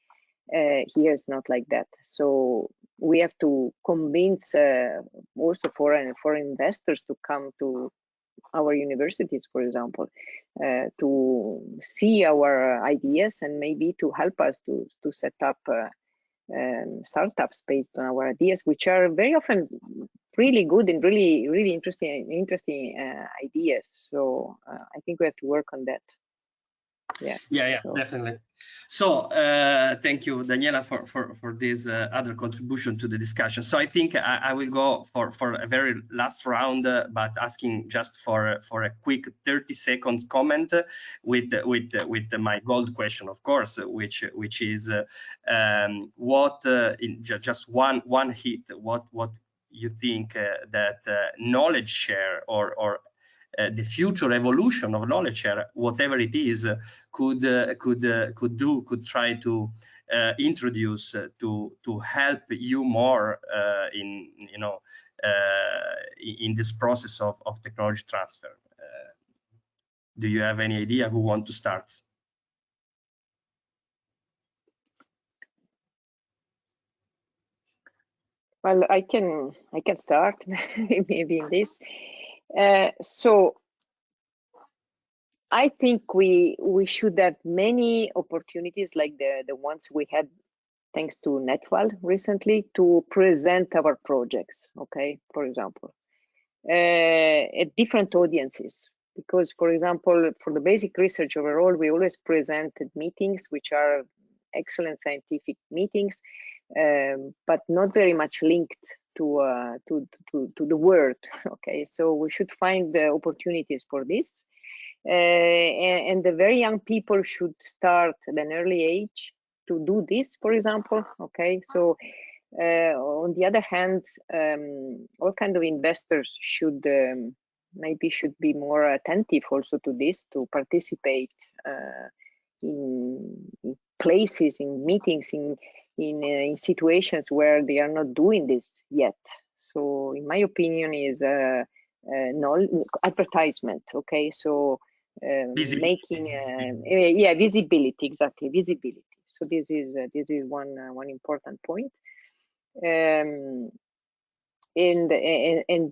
Here it's not like that. So we have to convince also foreign investors to come to our universities, for example, to see our ideas and maybe to help us to set up startups based on our ideas, which are very often really good and really interesting ideas. So I think we have to work on that. Yeah, so. Definitely. So thank you, Daniela, for this other contribution to the discussion. So I think I will go for a very last round, but asking just for a quick 30-second comment with my gold question, of course, which is what just one hit, what you think that knowledge share or the future evolution of knowledge share, whatever it is, could try to introduce to help you more in this process of technology transfer. Do you have any idea who want to start? Well, I can start maybe in this. So I think we should have many opportunities like the ones we had thanks to Netval recently to present our projects, okay, for example, at different audiences. Because, for example, for the basic research overall, we always presented meetings, which are excellent scientific meetings, but not very much linked to the world. Okay, so we should find the opportunities for this, and the very young people should start at an early age to do this, for example. Okay, so On the other hand, all kind of investors should maybe be more attentive also to this, to participate in places, in meetings, in situations where they are not doing this yet. So in my opinion is advertisement, okay? So making visibility, exactly, visibility. So this is one important point. And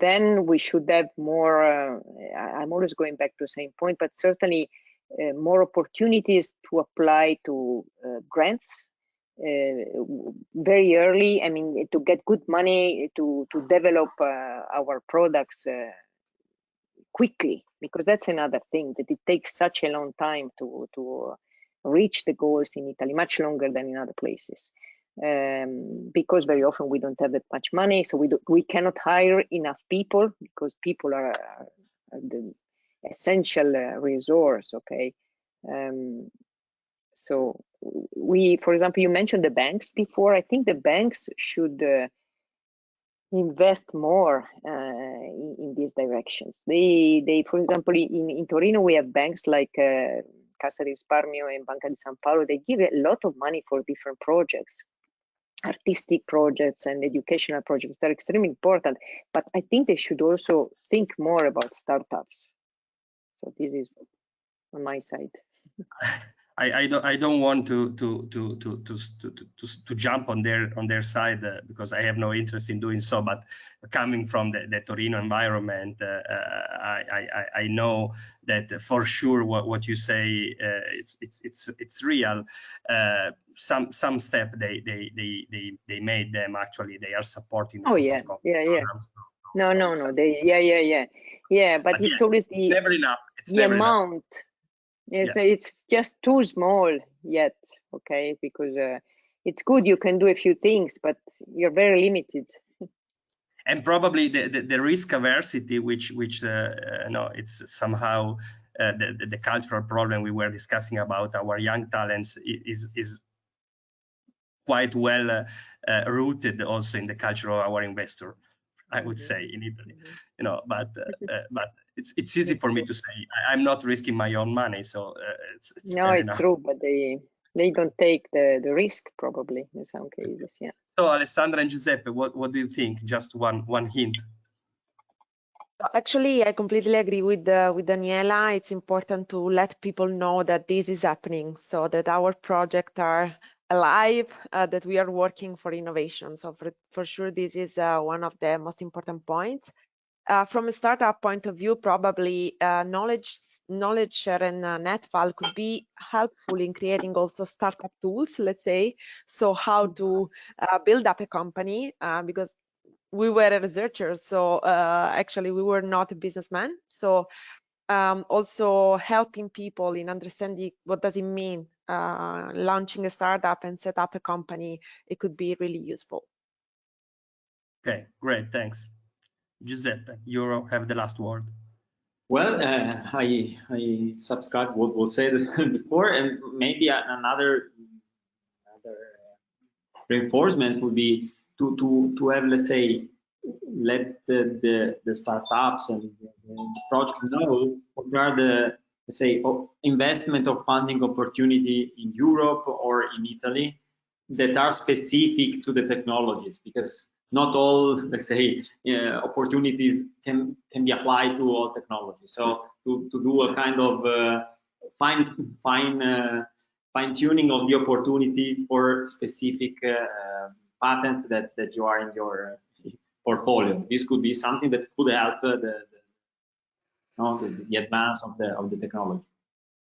then we should have more, I'm always going back to the same point, but certainly more opportunities to apply to grants very early. I mean, to get good money to develop our products quickly, because that's another thing, that it takes such a long time to reach the goals in Italy, much longer than in other places. Because very often we don't have that much money, so we cannot hire enough people, because people are the essential resource, okay? So for example, you mentioned the banks before. I think the banks should invest more in these directions. They for example, in Torino, we have banks like Cassa di Risparmio and Banca di San Paolo. They give a lot of money for different projects, artistic projects and educational projects. They're extremely important, but I think they should also think more about startups. So this is on my side. I don't want to jump on their side because I have no interest in doing so. But coming from the Torino environment, I know that for sure what you say it's real. Some step they made them actually they are supporting. Oh yeah. No. But it's always the never enough. It's the never amount. Enough. It's just too small yet, okay? Because it's good you can do a few things, but you're very limited. And probably the risk aversity, which no, it's somehow the cultural problem we were discussing about our young talents is quite well rooted also in the culture of our investor, I would say, in Italy. You know, but it's easy for me to say I'm not risking my own money, so it's no, it's true, but they don't take the risk probably in some cases. Yeah. So Alessandra and Giuseppe, what do you think? Just one hint. Actually, I completely agree with Daniela. It's important to let people know that this is happening, so that our projects are alive, that we are working for innovation. So for sure, this is one of the most important points. From a startup point of view, probably knowledge share and Netval could be helpful in creating also startup tools, let's say. So how to build up a company, because we were a researcher, so actually we were not a businessman. So also helping people in understanding what does it mean launching a startup and set up a company, it could be really useful. Okay, great, thanks. Giuseppe, you have the last word. Well, I subscribe what was said before, and maybe another reinforcement would be to have, let's say, let the startups and the project know what are the, let's say, investment or funding opportunity in Europe or in Italy that are specific to the technologies, because not all, let's say, opportunities can be applied to all technologies. So to do a kind of fine tuning of the opportunity for specific patents that you are in your portfolio. This could be something that could help the advance of the technology.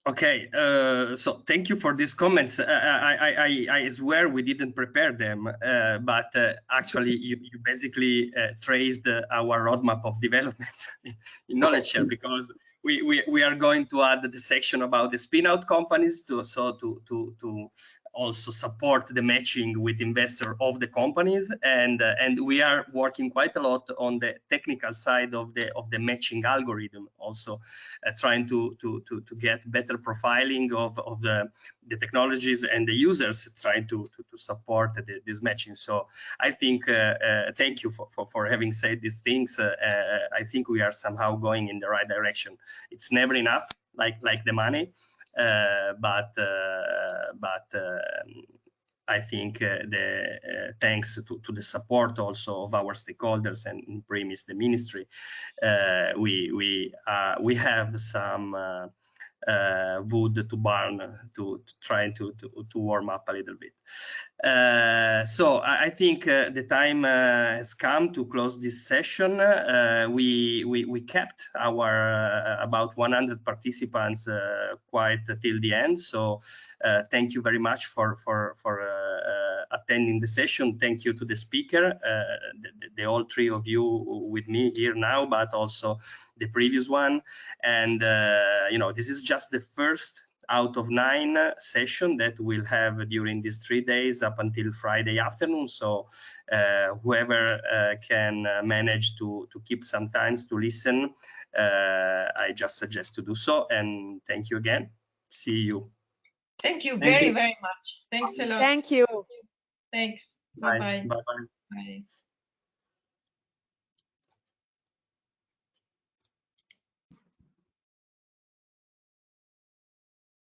Okay, so thank you for these comments. I swear we didn't prepare them, but actually you basically traced our roadmap of development in knowledge share, because we are going to add the section about the spin-out companies to also support the matching with investor of the companies, and we are working quite a lot on the technical side of the matching algorithm, also trying to get better profiling of the technologies and the users, trying to support this matching. So I think thank you for having said these things. I think we are somehow going in the right direction. It's never enough, like the money, but I think thanks to the support also of our stakeholders, and in premise the ministry, we have some wood to burn to try to warm up a little bit. So I think the time has come to close this session. We kept our about 100 participants quite till the end. So thank you very much for attending the session. Thank you to the speaker, the all three of you with me here now, but also the previous one. And you know, this is just the first out of 9 sessions that we'll have during these 3 days up until Friday afternoon. So whoever can manage to keep some time to listen, I just suggest to do so. And thank you again. See you. Thank you very much. Thanks a lot. Thank you. Thanks. Bye. Bye-bye. Bye-bye. Bye.